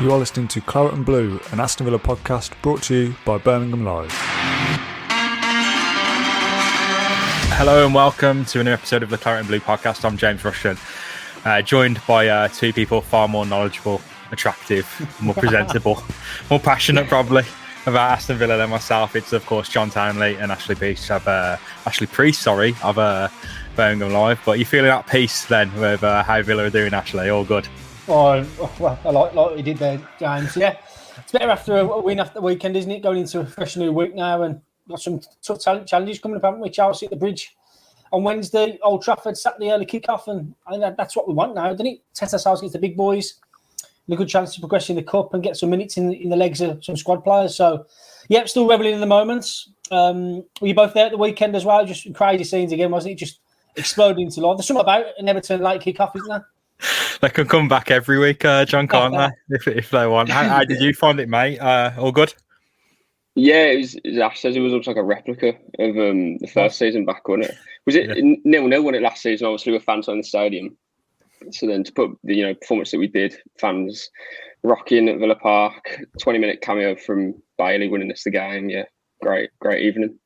You are listening to Claret and Blue, an Aston Villa podcast brought to you by Birmingham Live. Hello and welcome to a new episode of the Claret and Blue podcast. I'm James Rushton, joined by two people far more knowledgeable, attractive, more presentable, more passionate probably about Aston Villa than myself. It's of course John Townley and Ashley Priest of Birmingham Live. But you're feeling at peace then with how Villa are doing, Ashley? All good? Oh, well, I like what you did there, James. Yeah, it's better after a win after the weekend, isn't it? Going into a fresh new week now, and got some tough challenges coming up, haven't we? Chelsea at the Bridge on Wednesday, Old Trafford, Saturday early kick-off, and I think that's what we want now, doesn't it? Test ourselves against the big boys, and a good chance to progress in the cup and get some minutes in the legs of some squad players. So, yeah, still reveling in the moments. Were you both there at the weekend as well? Just crazy scenes again, wasn't it? Just exploding into life. There's something about an Everton late kick-off, isn't there? They can come back every week, John, can't they? If they want. How did you find it, mate? All good? Yeah, it was, as Ash says, it was almost like a replica of the first season back, wasn't it? Was it 0-0 when it last season? Obviously, with fans on the stadium. So then to put the performance that we did, fans rocking at Villa Park, 20-minute cameo from Bailey winning us the game. Yeah, great evening.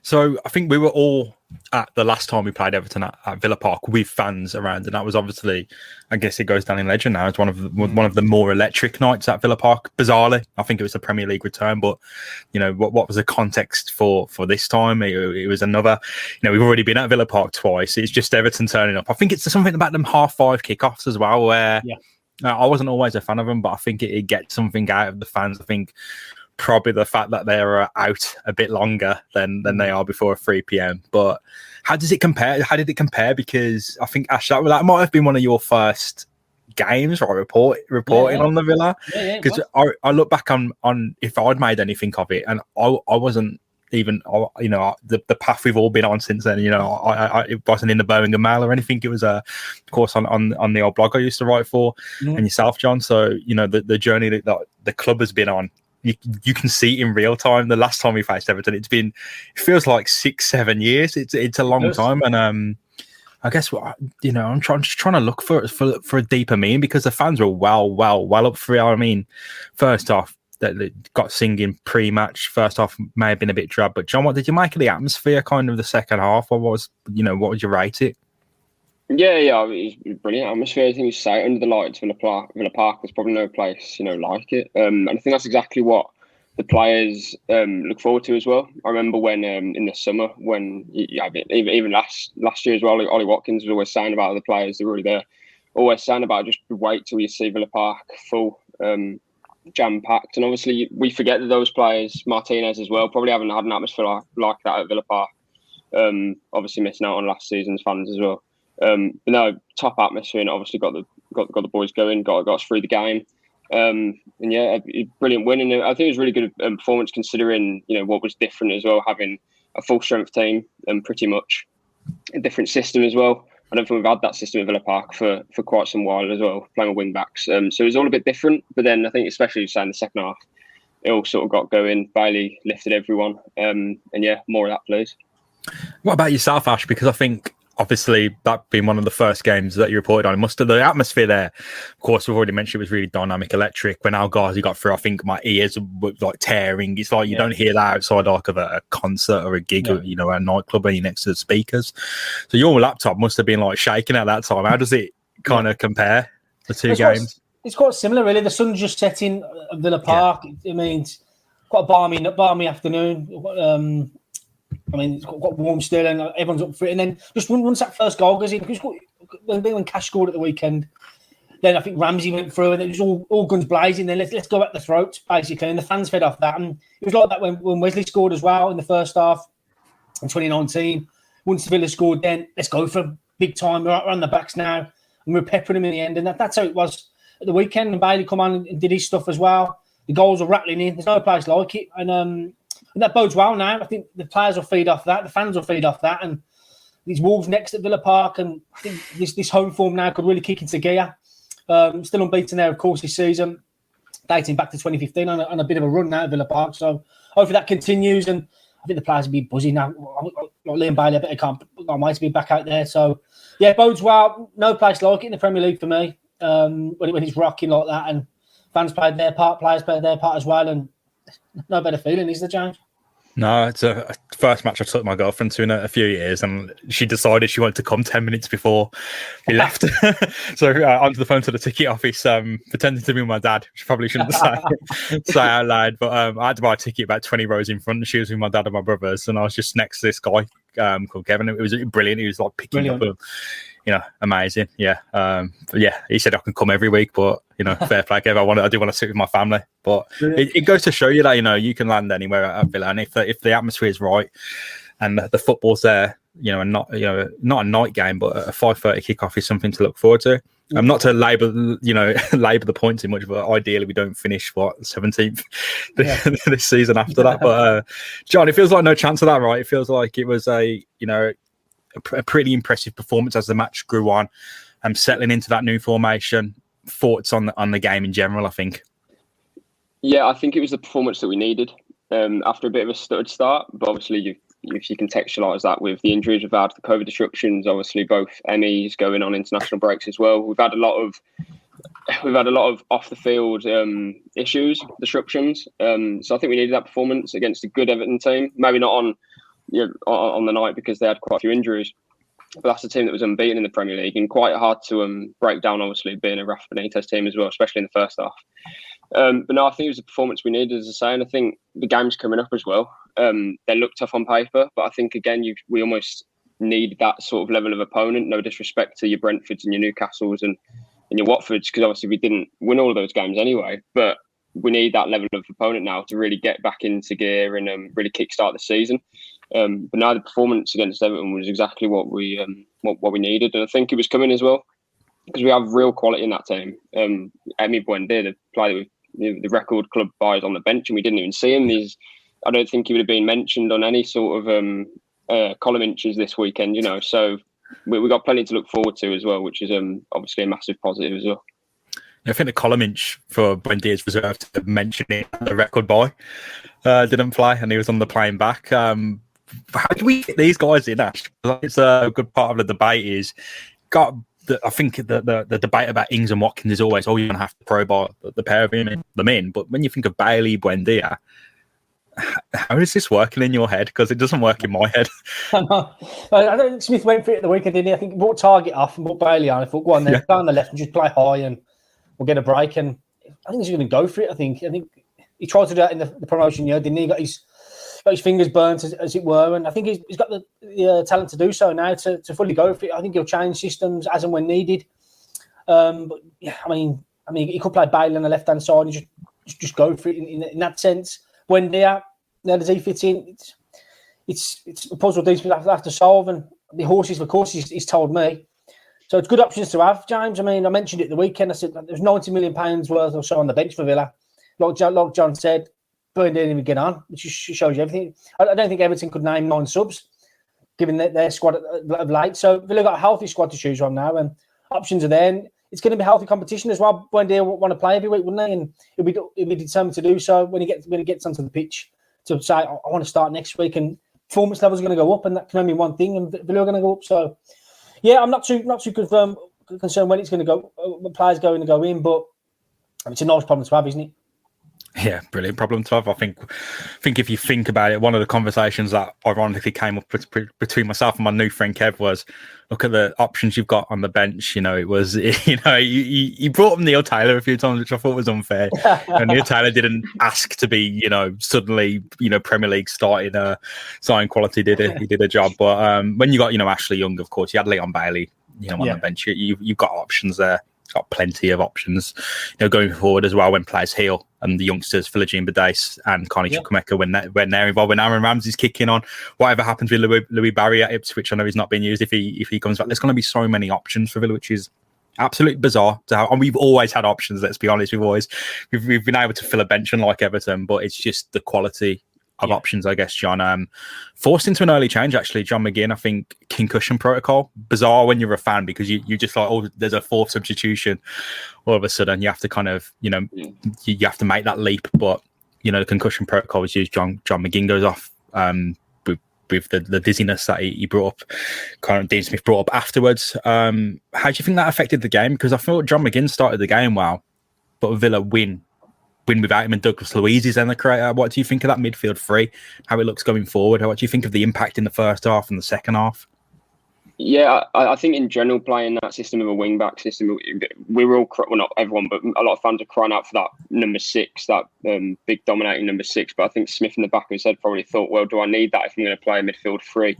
So I think we were all at the last time we played Everton at Villa Park with fans around, and that was obviously, I guess it goes down in legend now as one of the more electric nights at Villa Park. Bizarrely, I think it was a Premier League return, but what was the context for this time? It was another. We've already been at Villa Park twice. It's just Everton turning up. I think it's something about them 5:30 kickoffs as well, where I wasn't always a fan of them, but I think it gets something out of the fans. I think probably the fact that they're out a bit longer than they are before 3 p.m. But how does it compare? How did it compare? Because I think, Ash, that might have been one of your first games, right? Reporting on the Villa. Because I look back on if I'd made anything of it, and I wasn't even, the path we've all been on since then. It wasn't in the Birmingham Mail or anything. It was, of course, on the old blog I used to write for, and yourself, John. So the journey that the club has been on. You can see in real time. The last time we faced Everton, it feels like 6-7 years. It's a long time, and I guess I'm trying to look for a deeper meaning, because the fans were well up for it. I mean, first off, they got singing pre-match. First off, may have been a bit drab, but John, what did you make of the atmosphere? Kind of the second half, or what would you rate it? Yeah, it was brilliant atmosphere. I think you say under the lights, Villa Park. There's probably no place, like it. And I think that's exactly what the players look forward to as well. I remember when in the summer, when even last year as well, Ollie Watkins was always saying about the players that were already there. Always saying about just wait till you see Villa Park full, jam packed. And obviously we forget that those players, Martinez as well, probably haven't had an atmosphere like that at Villa Park. Obviously missing out on last season's fans as well. But no, top atmosphere, and obviously got the boys going, got us through the game, and yeah, a brilliant win. And I think it was really good performance considering what was different as well, having a full strength team and pretty much a different system as well. I don't think we've had that system at Villa Park for quite some while as well, playing with wing backs. So it was all a bit different. But then I think, especially in the second half, it all sort of got going. Bailey lifted everyone, and yeah, more of that, please. What about yourself, Ash? Because I think, obviously, that being one of the first games that you reported on, the atmosphere there, of course, we've already mentioned, it was really dynamic, electric. When Al Ghazi got through, I think my ears were like tearing. It's like you don't hear that outside like of a concert or a gig or a nightclub when you're next to the speakers. So your laptop must have been like shaking at that time. How does it kind of compare the two games? It's quite similar, really. The sun's just setting at Villa Park. I mean, it's quite a balmy afternoon. It's quite warm still, and everyone's up for it. And then just once that first goal goes in, when Cash scored at the weekend, then I think Ramsey went through, and it was all guns blazing. Then let's go at the throats, basically. And the fans fed off that. And it was like that when Wesley scored as well in the first half in 2019. Once Villa scored, then let's go for big time. We're on the backs now, and we're peppering them in the end. And that's how it was at the weekend. And Bailey come on and did his stuff as well. The goals were rattling in. There's no place like it. And that bodes well now. I think the players will feed off that. The fans will feed off that. And these Wolves next at Villa Park. And I think this home form now could really kick into gear. Still unbeaten there, of course, this season. Dating back to 2015 on a bit of a run now at Villa Park. So hopefully that continues. And I think the players will be buzzing now. Like Liam Bailey, I bet I can't wait to be back out there. So, yeah, bodes well. No place like it in the Premier League for me when it's rocking like that. And fans played their part, players played their part as well, and no better feeling, is there, James? No, it's a first match I took my girlfriend to in a few years, and she decided she wanted to come 10 minutes before we left. So onto the phone to the ticket office, pretending to be my dad, which I probably shouldn't say out loud, but I had to buy a ticket about 20 rows in front, and she was with my dad and my brothers, and I was just next to this guy called Kevin. It was brilliant. He was like picking up a, amazing. Yeah. But yeah, he said I can come every week, but fair play, Kev. I do want to sit with my family, but it goes to show you that you can land anywhere at Villa, and if the atmosphere is right and the football's there, and not a night game, but a 5:30 kickoff is something to look forward to. I'm not to labour the point too much, but ideally we don't finish 17th this season after that. But John, it feels like no chance of that, right? It feels like it was a pretty impressive performance as the match grew on. Settling into that new formation. Thoughts on the game in general, I think. Yeah, I think it was the performance that we needed after a bit of a stuttered start. But obviously, if you contextualise that with the injuries we've had, the COVID disruptions, obviously both Emmys going on international breaks as well. We've had a lot of off the field issues, disruptions. So I think we needed that performance against a good Everton team. Maybe not on the night because they had quite a few injuries. But that's a team that was unbeaten in the Premier League and quite hard to break down, obviously, being a Rafa Benitez team as well, especially in the first half. But no, I think it was the performance we needed, as I say, and I think the game's coming up as well. They look tough on paper, but I think, again, we almost need that sort of level of opponent. No disrespect to your Brentfords and your Newcastles and your Watfords, because obviously we didn't win all of those games anyway. But we need that level of opponent now to really get back into gear and really kickstart the season. But now the performance against Everton was exactly what we needed, and I think it was coming as well because we have real quality in that team. Emi Buendia, the player with the record club buys on the bench, and we didn't even see him. I don't think he would have been mentioned on any sort of column inches this weekend. So we got plenty to look forward to as well, which is obviously a massive positive as well. I think the column inch for Buendia is reserved to mention it. The record boy didn't play, and he was on the plane back. How do we get these guys in, Ash? It's a good part of the debate is I think the debate about Ings and Watkins is always, you're going to have to probe the pair of them in. But when you think of Bailey, Buendia, how is this working in your head? Because it doesn't work in my head. I don't think Smith went for it at the weekend, didn't he? I think he brought Target off and brought Bailey on. I thought, go on then, go on the left and just play high and we'll get a break. And I think he's going to go for it. I think he tried to do that in the promotion year, didn't he? Got his fingers burnt, as it were, and I think he's got the talent to do so now to fully go for it. I think he'll change systems as and when needed. But yeah, I mean, he could play Bailey on the left hand side and just go for it in that sense. When does he fit in? It's a puzzle these people have to solve, and the horses, of course, he's told me. So it's good options to have, James. I mean, I mentioned it the weekend. I said there's £90 million worth or so on the bench for Villa. Like John said, Burn didn't even get on, which shows you everything. I don't think Everton could name 9 subs, given their squad of late. So Villa got a healthy squad to choose from now, and options are there. And it's going to be healthy competition as well. Buendia will want to play every week, wouldn't he? And he'll be determined to do so when he gets onto the pitch to say, I want to start next week. And performance levels are going to go up, and that can only mean one thing, and Villa are going to go up. So, yeah, I'm not too concerned when it's going to go, when players going to go in, but it's a nice problem to have, isn't it? Yeah, brilliant problem to have. I think if you think about it, one of the conversations that ironically came up between myself and my new friend Kev was, look at the options you've got on the bench. It was, you brought up Neil Taylor a few times, which I thought was unfair. And Neil Taylor didn't ask to be, suddenly, Premier League starting sign quality. He did a job. But when you got, Ashley Young, of course, you had Leon Bailey, on the bench. You've got options there. Got plenty of options, going forward as well when players heal and the youngsters, Philogene Badace and Carney Chukwuemeka, when they're involved, when Aaron Ramsey's kicking on, whatever happens with Louis Barry at Ipswich, I know he's not being used if he comes back. There's going to be so many options for Villa, which is absolutely bizarre to have. And we've always had options, let's be honest. We've been able to fill a bench unlike Everton, but it's just the quality of options, I guess, John. Forced into an early change, actually, John McGinn, I think, concussion protocol. Bizarre when you're a fan because you just like, there's a 4th substitution. All of a sudden, you have to kind of, you have to make that leap. But, the concussion protocol was used. John McGinn goes off with the dizziness that he brought up, kind of Dean Smith brought up afterwards. How do you think that affected the game? Because I thought John McGinn started the game well. but Villa win without him, and Douglas Luiz is then the creator. What do you think of that midfield three? How it looks going forward? What do you think of the impact in the first half and the second half? Yeah, I think in general, playing that system of a wing-back system, we were all, well, not everyone, but a lot of fans are crying out for that number 6, that big dominating number 6. But I think Smith in the back of his head probably thought, well, do I need that if I'm going to play a midfield 3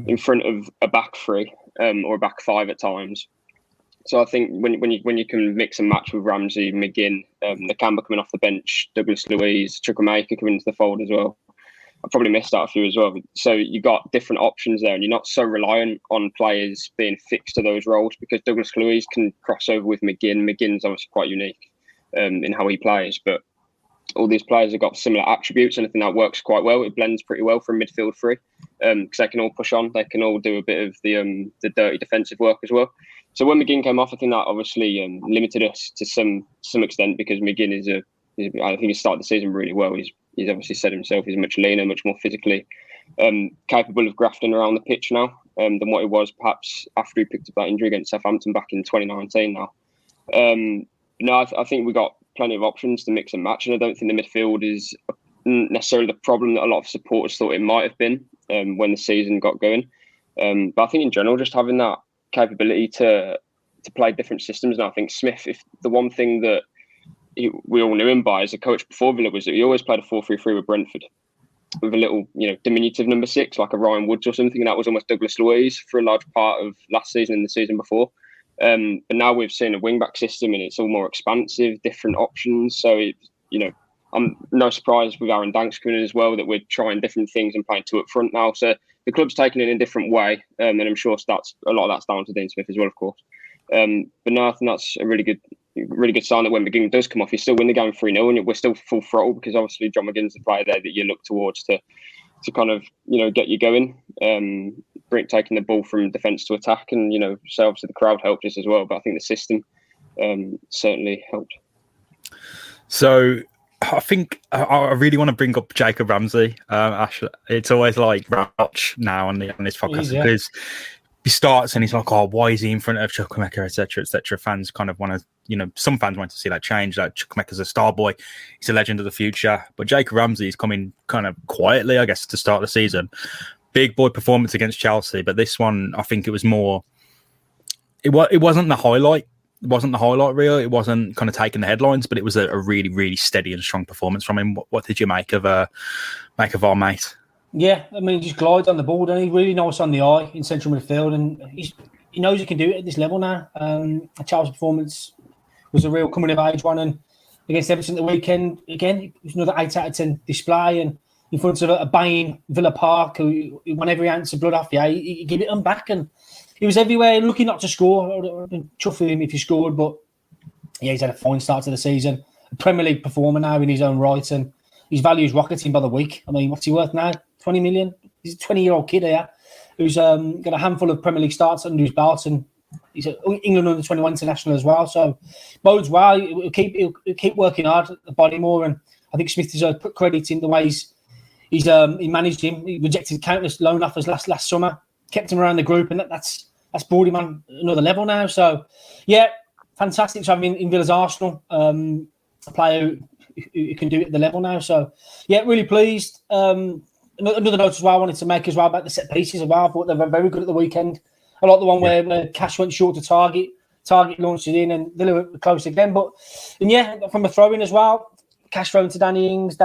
in front of a back 3 or a back 5 at times? So I think when you can mix and match with Ramsey, McGinn, Nakamba coming off the bench, Douglas Luiz, Chukwuemeka coming into the fold as well. I probably missed out a few as well. So you got different options there, and you're not so reliant on players being fixed to those roles, because Douglas Luiz can cross over with McGinn. McGinn's obviously quite unique in how he plays, but all these players have got similar attributes, and I think that works quite well. It blends pretty well for a midfield 3 because they can all push on. They can all do a bit of the dirty defensive work as well. So when McGinn came off, I think that obviously limited us to some extent, because McGinn I think he started the season really well. He's obviously said himself he's much leaner, much more physically capable of grafting around the pitch now than what he was perhaps after he picked up that injury against Southampton back in 2019 now. I think we got plenty of options to mix and match, and I don't think the midfield is necessarily the problem that a lot of supporters thought it might have been when the season got going. But I think in general, just having that capability to play different systems. And I think Smith, if the one thing that we all knew him by as a coach before Villa was that he always played a 4-3-3 with Brentford, with a little, diminutive number 6 like a Ryan Woods or something, and that was almost Douglas Luiz for a large part of last season and the season before. But now we've seen a wing-back system, and it's all more expansive, different options. So I'm no surprise with Aaron Danks coming in as well that we're trying different things and playing 2 up front now. So the club's taking it in a different way, and I'm sure a lot of that's down to Dean Smith as well, of course. But no, I think that's a really good sign that when McGinn does come off, you still win the game 3-0, and we're still full throttle, because obviously John McGinn's the player there that you look towards to kind of get you going, taking the ball from defence to attack, and so obviously the crowd helped us as well, but I think the system certainly helped. So I think I really want to bring up Jacob Ramsey. Ashley, it's always like Roch now on this podcast, because he starts and he's like, oh, why is he in front of Chukwuemeka, etc., etc. Fans kind of want to, some fans want to see that change. Like, Chukwuemeka's a star boy, he's a legend of the future. But Jacob Ramsey is coming kind of quietly, I guess, to start the season. Big boy performance against Chelsea, but this one, I think it was more. It wasn't the highlight. It wasn't the highlight reel. It wasn't kind of taking the headlines, but it was a really, really steady and strong performance from him. What did you make of our mate? Yeah, I mean, he just glides on the ball, and he's really nice on the eye in central midfield, and he knows he can do it at this level now. Charles' performance was a real coming of age one, and against Everton at the weekend, again, it was another 8 out of 10 display, and in front of a baying Villa Park, who whenever he answered blood off, he gave it them back, and he was everywhere, looking not to score. I'd been chuffed with him if he scored, but he's had a fine start to the season. A Premier League performer now in his own right, and his value is rocketing by the week. I mean, what's he worth now? 20 million? He's a 20-year-old kid here who's got a handful of Premier League starts under his belt, and he's an England under-21 international as well. So bodes well. He'll keep working hard at the body more, and I think Smith deserves put credit in the ways he managed him. He rejected countless loan offers last summer, kept him around the group, and that's brought him on another level now. So, yeah, fantastic to have him in Villa's Arsenal, a player who can do it at the level now. So, yeah, really pleased. Another note as well I wanted to make as well about the set pieces as well. I thought they were very good at the weekend. I like the one where Cash went short to target launched it in, and Villa were close again. From a throw-in as well, Cash thrown to Danny Ings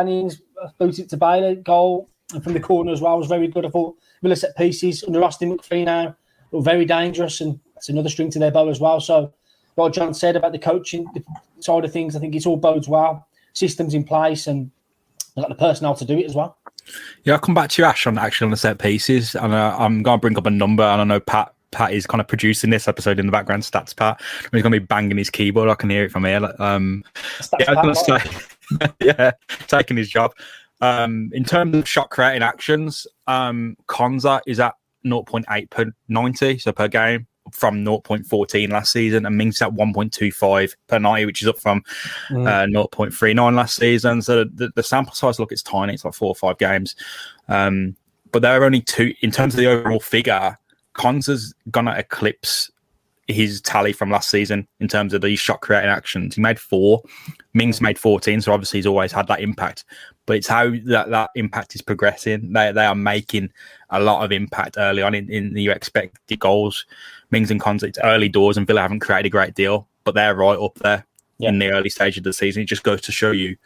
booted it to Bailey, goal, and from the corner as well was very good. I thought Villa set pieces under Austin McPhee now were very dangerous, and that's another string to their bow as well. So what John said about the coaching side of things, I think it's all bodes well. Systems in place, and they've got the personnel to do it as well. Yeah, I'll come back to you, Ash, on the set pieces, and I'm going to bring up a number, and I know Pat is kind of producing this episode in the background. Stats Pat, he's going to be banging his keyboard. I can hear it from here. I was going to say, taking his job. In terms of shot creating actions, Konza is at 0.8 per 90, so per game, from 0.14 last season, and Mings at 1.25 per 90, which is up from 0.39 last season. So the sample size, look, it's tiny. It's like 4 or 5 games. But there are only 2 in terms of the overall figure. Konza's gonna eclipse his tally from last season in terms of these shot creating actions. He made 4. Mings made 14, so obviously he's always had that impact. But it's how that impact is progressing. They are making a lot of impact early on in the expected goals. Mings and Cons, it's early doors, and Villa haven't created a great deal, but they're right up there in the early stage of the season. It just goes to show you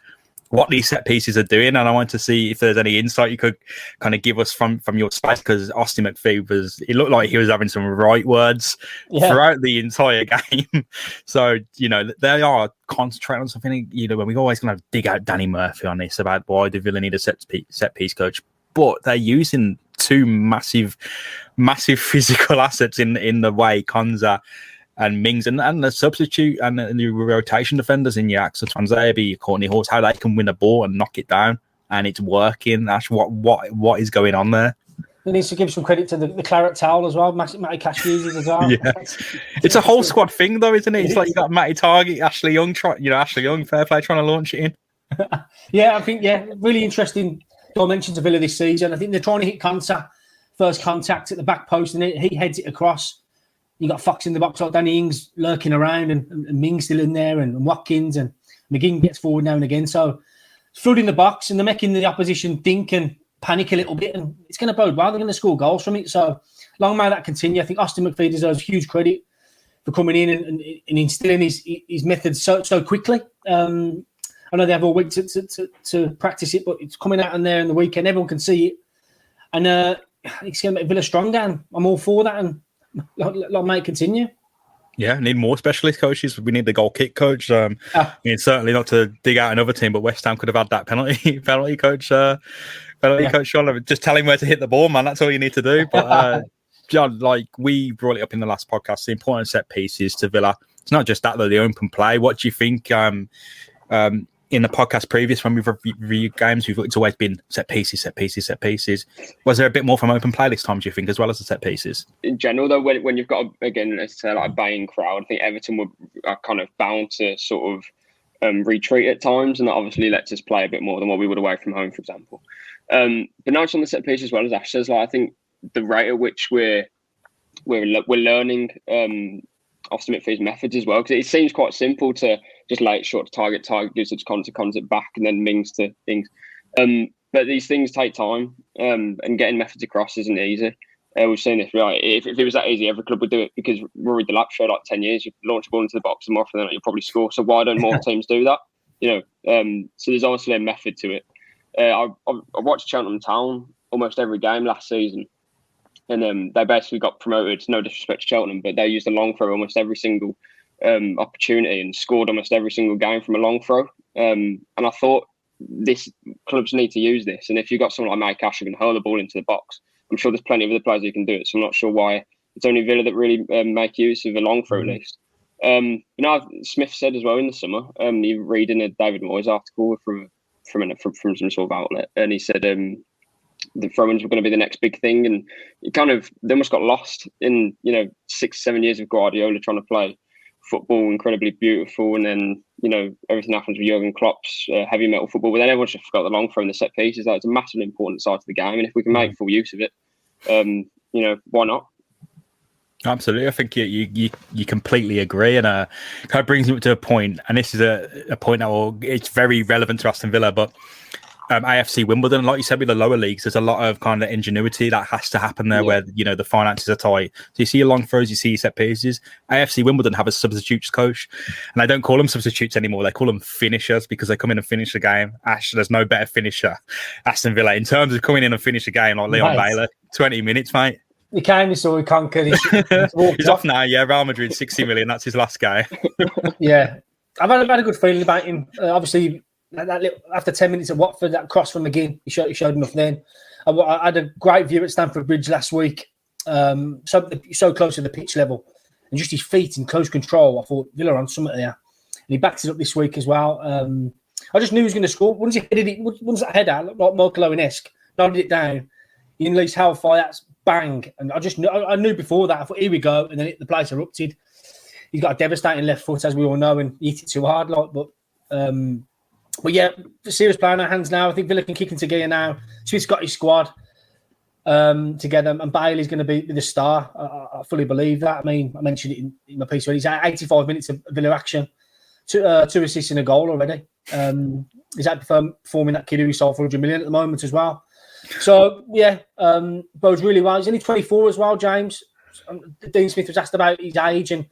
what these set pieces are doing, and I want to see if there's any insight you could kind of give us from your side, because Austin McPhee it looked like he was having some right words throughout the entire game. So, they are concentrating on something, when we're always going to dig out Danny Murphy on this about why the Villa need a set piece coach, but they're using 2 massive physical assets in the way Konza and Mings and the substitute and the rotation defenders in your Axel Twanzebe, your Courtney Horse, how they can win a ball and knock it down, and it's working. That's what is going on there. He needs to give some credit to the Claret Towel as well. Matty Cash uses as well. Yeah. It's a whole squad thing, though, isn't it? It's like you got Matty Target, Ashley Young, Ashley Young, fair play, trying to launch it in. I think really interesting dimensions of Villa this season. I think they're trying to hit first contact at the back post, and he heads it across. You got Fox in the box, like Danny Ings lurking around, and Mings still in there, and Watkins, and McGinn gets forward now and again. So it's flooding the box, and they're making the opposition think and panic a little bit, and it's going to bode well. They're going to score goals from it. So long may that continue. I think Austin McPhee deserves huge credit for coming in and instilling his methods so quickly. I know they have all week to practice it, but it's coming out in there in the weekend. Everyone can see it, and it's going to make Villa stronger. And I'm all for that, and long may it continue. Yeah, need more specialist coaches. We need the goal kick coach. I mean, certainly not to dig out another team, but West Ham could have had that penalty coach. Coach Sean, just tell him where to hit the ball, man. That's all you need to do. But John, like we brought it up in the last podcast, the important set pieces to Villa. It's not just that though; the open play. What do you think? In the podcast previous, when we've reviewed games, it's always been set pieces. Was there a bit more from open play this time, do you think, as well as the set pieces? In general, though, when you've got, again, let's say like a baying crowd, I think Everton are kind of bound to sort of retreat at times, and that obviously lets us play a bit more than what we would away from home, for example. But now it's on the set piece as well, as Ash says. Like, I think the rate at which we're learning Austin McPhee's methods as well, because it seems quite simple to just lay it short to target, gives it to concept back, and then Mings to things. But these things take time, and getting methods across isn't easy. We've seen this, right? If it was that easy, every club would do it, because Rory Delap showed like 10 years, you launch a ball into the box and more often than not, you'll probably score. So why don't more teams do that? So there's obviously a method to it. I watched Cheltenham Town almost every game last season, and they basically got promoted. No disrespect to Cheltenham, but they used a long throw almost every single opportunity and scored almost every single game from a long throw. And I thought clubs need to use this. And if you've got someone like Mike Cash who can hurl the ball into the box, I'm sure there's plenty of other players who can do it. So I'm not sure why it's only Villa that really make use of a long throw at least. Smith said as well in the summer, you read in a David Moyes article from some sort of outlet, and he said the throw-ins were going to be the next big thing, and they almost got lost in 6-7 years of Guardiola trying to play football incredibly beautiful, and then everything happens with Jurgen Klopp's heavy metal football, but then everyone just forgot the long throw and the set pieces. It's a massively important side of the game, and if we can make full use of it, why not? Absolutely, I think you completely agree, and kind of brings me to a point, and this is a point that it's very relevant to Aston Villa, but AFC Wimbledon, like you said, with the lower leagues, there's a lot of kind of ingenuity that has to happen there, where the finances are tight. So you see your long throws, you see your set pieces. AFC Wimbledon have a substitutes coach, and they don't call them substitutes anymore. They call them finishers, because they come in and finish the game. There's no better finisher, Aston Villa, in terms of coming in and finish a game, like Leon Baylor. 20 minutes, mate. He came, he saw, he conquered. He's off now, Real Madrid, 60 million. That's his last game. Yeah. I've had a good feeling about him. Obviously, after 10 minutes at Watford, that cross from McGinn, he showed enough then. I had a great view at Stamford Bridge last week, so close to the pitch level, and just his feet in close control. I thought Villa on something there, and he backed it up this week as well. I just knew he was going to score. Once he headed it, once that header, like Michael Owen-esque, nodded it down, he unleashed hellfire. That's bang, and I knew before that. I thought, here we go, and then the place erupted. He's got a devastating left foot, as we all know, and he hit it too hard, But yeah, serious play in our hands now. I think Villa can kick into gear now. Smith's got his squad. together, and Bailey's going to be the star. I fully believe that. I mean, I mentioned it in my piece already. He's at 85 minutes of Villa action, two assists and a goal already. He's outperforming that kid who we sold for 100 million at the moment as well. So, yeah, bodes really well. He's only 24 as well, James. Dean Smith was asked about his age and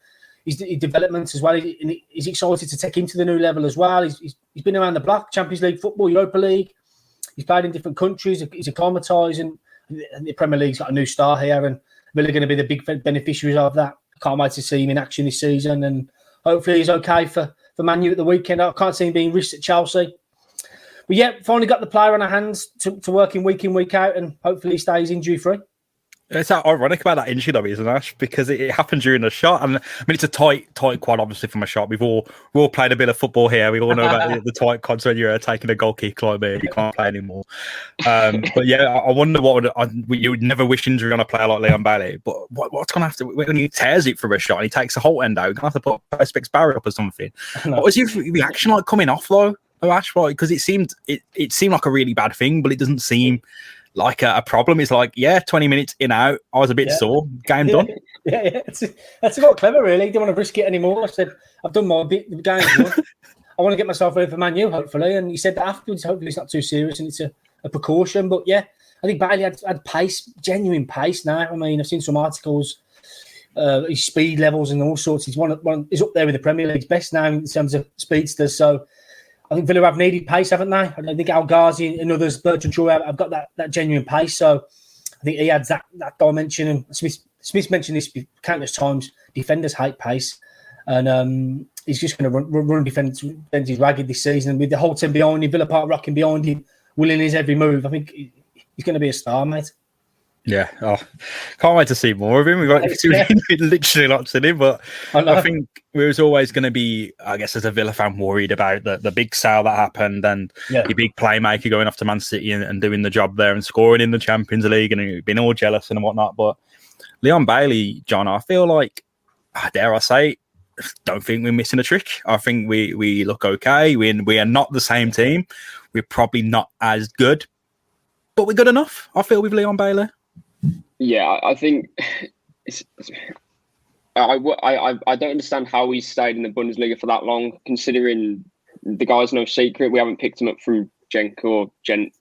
his development as well. He's excited to take him to the new level as well. He's been around the block, Champions League football, Europa League. He's played in different countries. He's acclimatised, and the Premier League's got a new star here, and Villa are going to be the big beneficiaries of that. I can't wait to see him in action this season, and hopefully he's okay for Man U at the weekend. I can't see him being risked at Chelsea. But yeah, finally got the player on our hands to work in, week out, and hopefully he stays injury-free. It's ironic about that injury, though, isn't it? Because it happened during a shot. And I mean, it's a tight quad, obviously, from a shot. We all played a bit of football here. We all know about the tight quads when you're taking a goal kick like me. You can't play anymore. But yeah, I wonder you would never wish injury on a player like Leon Bailey. But what's going to have to, when he tears it for a shot and he takes the whole end out, we're going to have to put Perspex barrier up or something. What was your reaction like coming off, though, Ash? Because it seemed like a really bad thing, but it doesn't seem like a problem. It's like, 20 minutes in out, I was a bit sore, game done. Yeah. That's not clever, really. Don't want to risk it anymore. I said, I've done my bit, the game's done. I want to get myself ready for Man U, hopefully. And he said that afterwards, hopefully it's not too serious and it's a precaution. But yeah, I think Bailey had pace, genuine pace now. I mean, I've seen some articles, his speed levels and all sorts. He's he's up there with the Premier League's best now in terms of speedsters. So I think Villa have needed pace, haven't they? I think Al Ghazi and others, Bertrand Traore, have got that genuine pace. So I think he adds that dimension. And Smith mentioned this countless times. Defenders hate pace. And he's just going to run defenders ragged this season. And with the whole team behind him, Villa Park rocking behind him, willing his every move, I think he's going to be a star, mate. Yeah, can't wait to see more of him. We've literally not seen him, but I think we was always going to be, I guess, as a Villa fan, worried about the big sale that happened and the big playmaker going off to Man City and doing the job there and scoring in the Champions League, and we've been all jealous and whatnot. But Leon Bailey, John, I feel like, dare I say, don't think we're missing a trick. I think we look okay. We are not the same team. We're probably not as good, but we're good enough, I feel, with Leon Bailey. Yeah, I think I don't understand how he's stayed in the Bundesliga for that long, considering the guy's no secret. We haven't picked him up from Genk or Gent.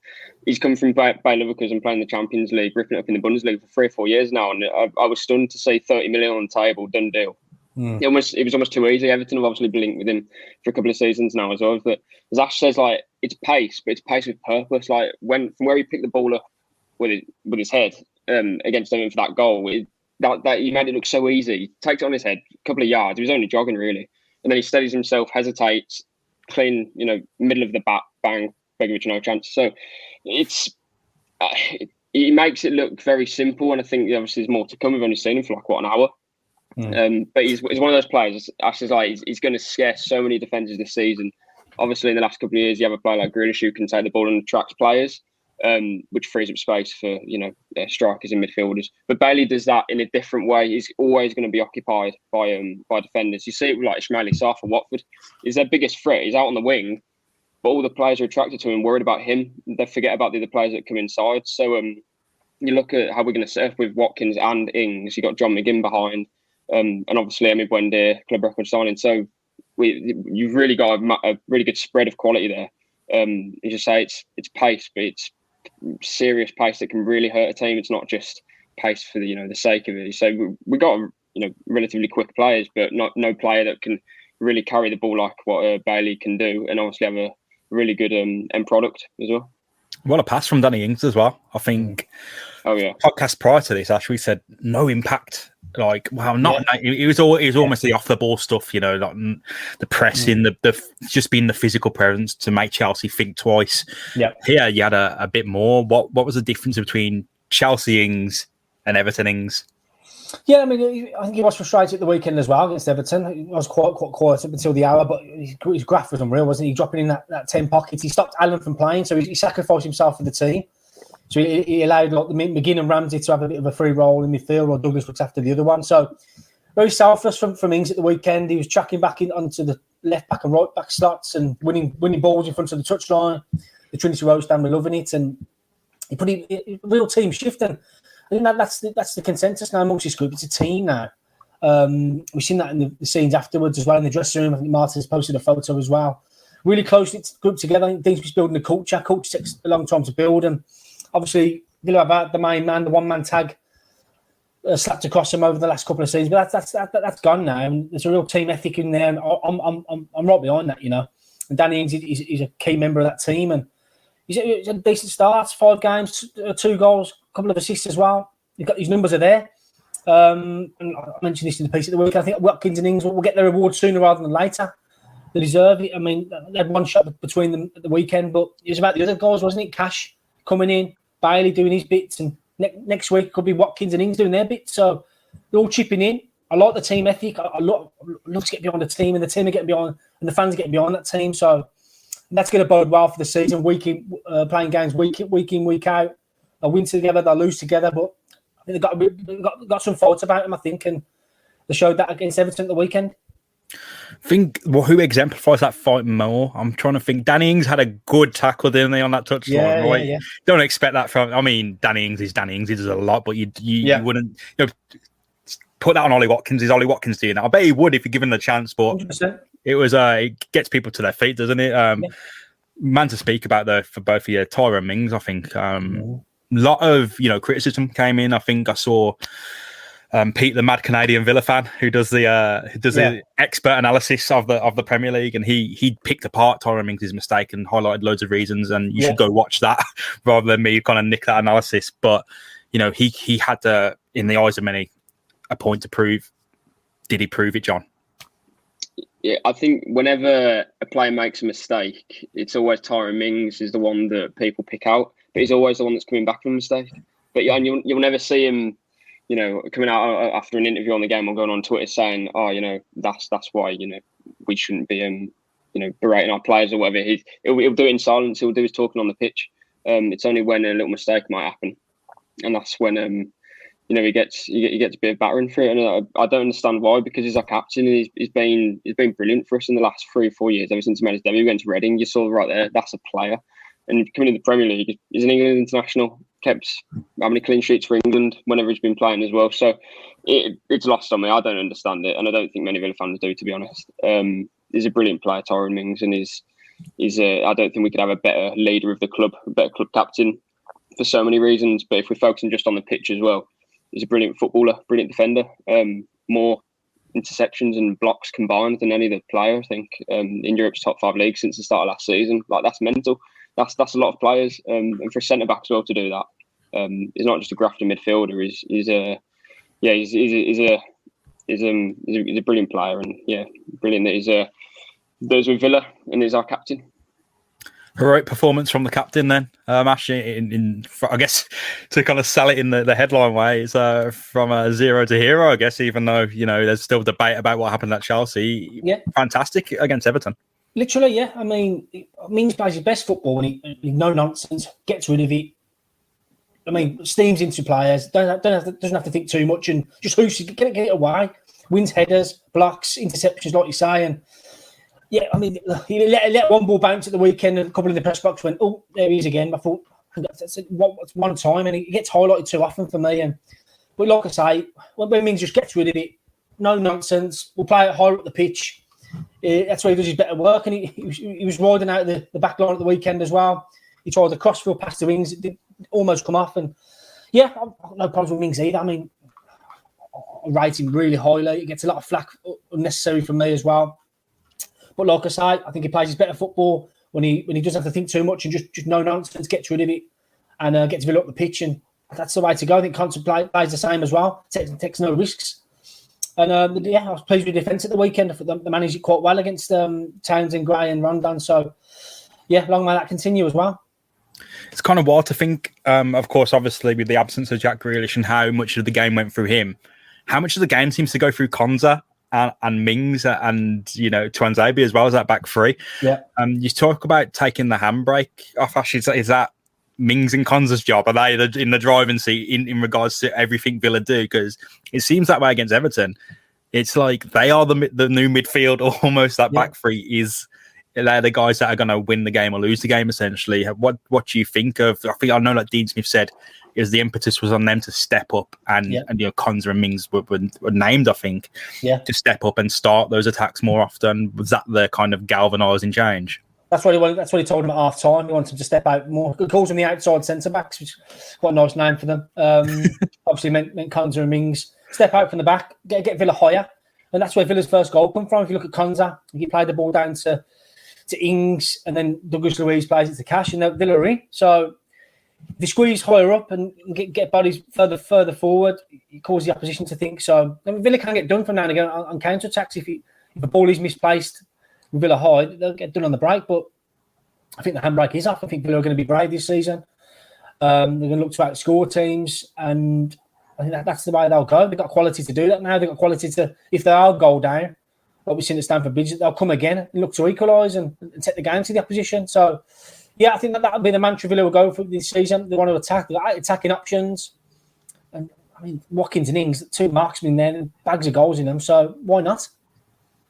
He's come from Bayer Leverkusen playing the Champions League, ripping it up in the Bundesliga for 3 or 4 years now. And I was stunned to see 30 million on the table, done deal. It was almost too easy. Everton have obviously been linked with him for a couple of seasons now as well. But as Ash says, like, it's pace, but it's pace with purpose. Like, from where he picked the ball up with his head against them for that goal, that he made it look so easy. He takes it on his head, a couple of yards. He was only jogging, really. And then he steadies himself, hesitates, clean, middle of the bat, bang, Begovic, no chance. So he makes it look very simple. And I think obviously there's more to come. We've only seen him for an hour. But he's one of those players. Ash is like, he's going to scare so many defenders this season. Obviously, in the last couple of years, you have a player like Grealish who can take the ball and attracts players, which frees up space for strikers and midfielders. But Bailey does that in a different way. He's always going to be occupied by defenders. You see it with like Ismaili Sarr for Watford. He's their biggest threat. He's out on the wing, but all the players are attracted to him, worried about him. They forget about the other players that come inside. So you look at how we're going to set up with Watkins and Ings. You got John McGinn behind. And obviously Emi Buendia, club record signing. So you've really got a really good spread of quality there. As you say, it's pace, but it's serious pace that can really hurt a team. It's not just pace for the sake of it. So we got relatively quick players, but no player that can really carry the ball like what Bailey can do, and obviously have a really good end product as well. What a pass from Danny Ings as well. I think. Oh yeah. Podcast prior to this, actually said no impact. Like, wow, it was almost the off the ball stuff, like the pressing, the just being the physical presence to make Chelsea think twice. Yeah. Here you had a bit more. What was the difference between Chelsea Ings and Everton Ings? Yeah, I mean, I think he was frustrated at the weekend as well against Everton. He was quite quiet up until the hour, but his graph was unreal, wasn't he? Dropping in that 10 pockets. He stopped Allen from playing, so he sacrificed himself for the team. So he allowed McGinn and Ramsey to have a bit of a free role in midfield, or Douglas looks after the other one. So very selfless from Ings at the weekend. He was tracking back onto the left back and right back slots and winning balls in front of the touchline. The Trinity Road stand, we're loving it. And he put a real team shift, and I think that's the consensus now amongst this group. It's a team now. We've seen that in the scenes afterwards as well in the dressing room. I think Martin's posted a photo as well. Really closely grouped together. I think Dingsby's building a culture. Culture takes a long time to build, and obviously Villa have the main man, the one-man tag, slapped across him over the last couple of seasons. But that's gone now. And there's a real team ethic in there, and I'm right behind that, you know. And Danny Ings is a key member of that team, and he's a decent start. 5 games, 2 goals, a couple of assists as well. His numbers are there. And I mentioned this in the piece of the week. I think Watkins and Ings will get their reward sooner rather than later. They deserve it. I mean, they had one shot between them at the weekend, but it was about the other goals, wasn't it? Cash coming in, Bailey doing his bits, and next week could be Watkins and Ings doing their bits. So they're all chipping in. I like the team ethic. I love to get behind the team, and the team are getting behind, and the fans are getting behind that team. So that's going to bode well for the season. Playing games week in, week out. They'll win together, they'll lose together, but I think they've got some faults about them, I think, and they showed that against Everton at the weekend. I think who exemplifies that fight more? I'm trying to think. Danny Ings had a good tackle, didn't he, on that touchline? Yeah. Don't expect that from. I mean, Danny Ings is Danny Ings. He does a lot, but you wouldn't put that on Ollie Watkins. Is Ollie Watkins doing that? I bet he would if you give him the chance. But 100%. It was it gets people to their feet, doesn't it? Man to speak about for both of you, Tyrone Mings. I think a lot of criticism came in. I think I saw. Pete, the mad Canadian Villa fan, who does the expert analysis of the Premier League, and he picked apart Tyrone Mings' mistake and highlighted loads of reasons. And you should go watch that rather than me kind of nick that analysis. But he had to, in the eyes of many, a point to prove. Did he prove it, John? Yeah, I think whenever a player makes a mistake, it's always Tyrone Mings is the one that people pick out, but he's always the one that's coming back from a mistake. But you'll never see him. Coming out after an interview on the game or going on Twitter saying, that's why, we shouldn't be, berating our players or whatever. He'll do it in silence. He'll do his talking on the pitch. It's only when a little mistake might happen. And that's when, he gets a bit of battering for it. And I don't understand why, because he's our captain and he's been brilliant for us in the last 3 or 4 years. Ever since he made his debut against Reading, you saw right there, that's a player. And coming in the Premier League, he's an England international, kept how many clean sheets for England whenever he's been playing as well. So it's lost on me. I don't understand it, and I don't think many Villa fans do, to be honest. He's a brilliant player, Tyrone Mings, and I don't think we could have a better leader of the club, a better club captain for so many reasons. But if we're focusing just on the pitch as well, he's a brilliant footballer, brilliant defender, more interceptions and blocks combined than any other player, I think, in Europe's top 5 leagues since the start of last season. Like, that's mental. That's a lot of players, and for a centre back as well to do that. He's not just a grafting midfielder. He's a brilliant player, and brilliant that he's with Villa and he's our captain. Heroic performance from the captain, then, Ash. I guess to kind of sell it in the headline way, it's from a 0 to hero. I guess, even though there's still debate about what happened at Chelsea. Yeah, fantastic against Everton. Literally, yeah. I mean, Mings plays his best football when he no nonsense, gets rid of it. I mean, steams into players, doesn't have to think too much, and just get it away. Wins headers, blocks, interceptions, like you say, and I mean, he let one ball bounce at the weekend, and a couple in the press box went, oh, there he is again. I thought that's one time, and he gets highlighted too often for me. But like I say, when Mings just gets rid of it, no nonsense. We'll play it higher up the pitch. That's where he does his better work, and he was riding out the back line at the weekend as well. He tried the crossfield pass to Ings, it did almost come off, and I've got no problems with Mings either. I mean, I rate him really highly. He gets a lot of flack unnecessary from me as well. But like I say, I think he plays his better football when he doesn't have to think too much and just no nonsense, gets rid of it, and gets Villa up the pitch, and that's the way to go. I think Constant plays the same as well. Takes no risks. And I was pleased with the defence at the weekend. I thought they managed it quite well against Townsend, Gray and Rondon. So, long may that continue as well. It's kind of wild to think, of course, obviously, with the absence of Jack Grealish and how much of the game went through him, how much of the game seems to go through Konza and Mings and, Tuanzebe as well as that back three. Yeah. You talk about taking the handbrake off, Ash. Is that Mings and Konza's job? Are they in the driving seat in regards to everything Villa do? Because it seems that way against Everton. It's like they are the new midfield, almost. That back three is They're the guys that are going to win the game or lose the game, essentially. What do you think of? I know, like Dean Smith said, is the impetus was on them to step up, and Konza and Mings were named, I think, to step up and start those attacks more often. Was that the kind of galvanising change? That's what he told him at half time. He wants them to step out more. He calls them the outside centre backs, which is quite a nice name for them. Obviously meant Konza and Mings step out from the back, get Villa higher, and that's where Villa's first goal come from. If you look at Konza, he played the ball down to Ings, and then Douglas Luiz plays it to Cash, and Villa are in. So if you squeeze higher up and get bodies further forward, it causes the opposition to think. So Villa can get done from now and again on counter attacks if the ball is misplaced. Villa high, they'll get done on the break, but I think the handbrake is off. I think Villa are going to be brave this season. They're going to look to outscore teams, and I think that's the way they'll go. They've got quality to do that now. They've got quality to, if they are goal down, what we've seen at Stamford Bridge, they'll come again and look to equalise and take the game to the opposition. So, I think that'll be the mantra Villa will go for this season. They want to attack. They've got attacking options. And, Watkins and Ings, 2 marksmen there, and bags of goals in them. So, why not?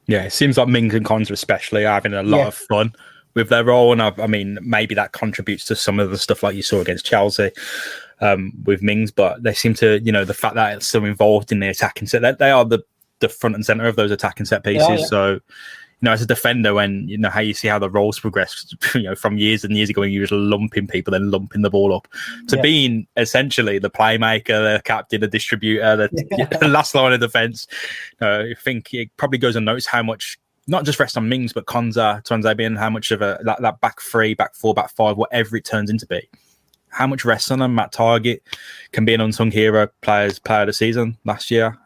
Yeah, it seems like Mings and Konza especially are having a lot of fun with their role. And maybe that contributes to some of the stuff like you saw against Chelsea with Mings. But they seem to, the fact that it's so involved in the attacking set, they are the front and centre of those attacking set pieces. Yeah. So, as a defender, when, how you see how the roles progress, from years and years ago when you were just lumping people, then lumping the ball up, to being essentially the playmaker, the captain, the distributor, the last line of defence. I think it probably goes unnoticed how much, not just rest on Mings, but Konza, Tuanzebe, how much of that back 3, back 4, back 5, whatever it turns into be, how much rests on them. Matt Target can be an unsung hero, player of the season last year.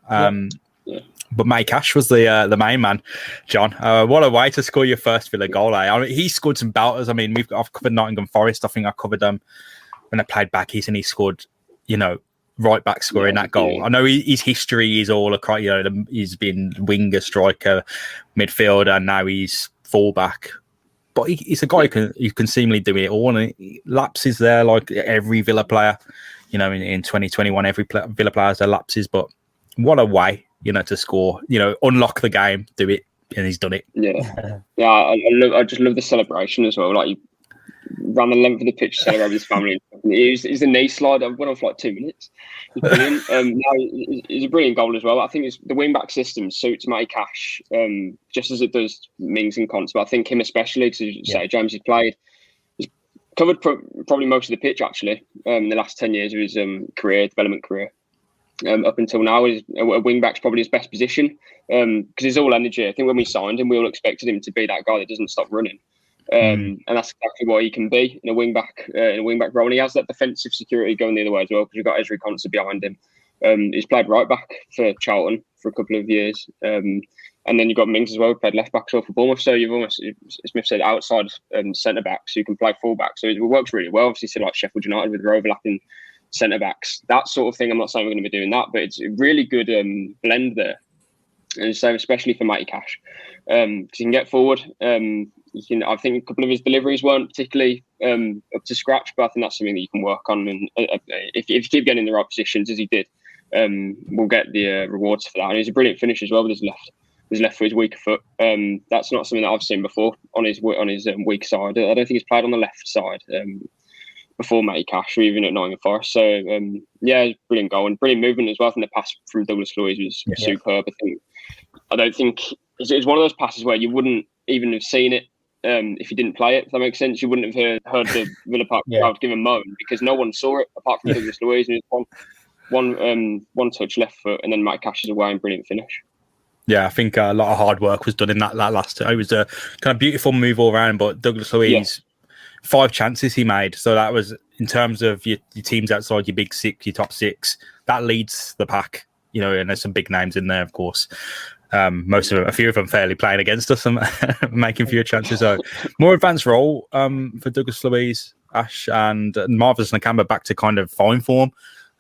But Matty Cash was the main man, John. What a way to score your first Villa goal, eh? He scored some belters. I've covered Nottingham Forest. I think I covered them when they played back east, and he scored, right back scoring that goal. Yeah. I know his history is all across, he's been winger, striker, midfielder, and now he's fullback. But he's a guy who can seemingly do it all, and lapses there like every Villa player. In 2021, every Villa player has their lapses, but what a way. To score, unlock the game, do it, and he's done it. Yeah. I just love the celebration as well. Like, he ran the length of the pitch to celebrate with his family. He's a knee slide. I went on for like 2 minutes. He's brilliant. He's a brilliant goal as well. I think the wing back system suits Matty Cash just as it does Mings and Konza. But I think him especially, because James has played. He's covered probably most of the pitch actually in the last 10 years of his development career. Up until now, a wing back's probably his best position because he's all energy. I think when we signed him, we all expected him to be that guy that doesn't stop running, and that's exactly what he can be in a wing back role. And he has that defensive security going the other way as well because we've got Ezri Konsa behind him. He's played right back for Charlton for a couple of years, and then you've got Mings as well, who played left back for Bournemouth. So you've almost, as Smith said, outside centre back, so you can play full back. So it works really well. Obviously, so like Sheffield United with their overlapping centre backs, that sort of thing. I'm not saying we're going to be doing that, but it's a really good blend there, and so especially for Matty Cash, because he can get forward. I think a couple of his deliveries weren't particularly up to scratch, but I think that's something that you can work on. And if you keep getting in the right positions as he did, we'll get the rewards for that. And he's a brilliant finish as well with his left foot, his weaker foot. That's not something that I've seen before on his weak side. I don't think he's played on the left side before Matty Cash or even at Nottingham Forest. So, brilliant goal and brilliant movement as well. I think the pass from Douglas Luiz was superb. I don't think it's one of those passes where you wouldn't even have seen it if you didn't play it, if that makes sense. You wouldn't have heard the Villa Park crowd give a moan because no one saw it apart from Douglas Luiz. And it's one touch left foot and then Matty Cash is away and brilliant finish. Yeah, I think a lot of hard work was done in that last. It was a kind of beautiful move all around, but Douglas Luiz, 5 chances he made. So that was, in terms of your teams outside your big 6, your top 6, that leads the pack, and there's some big names in there, of course. Most of them, a few of them fairly playing against us and making fewer chances. So more advanced role for Douglas Luiz, Ash, and Marvelous Nakamba back to kind of fine form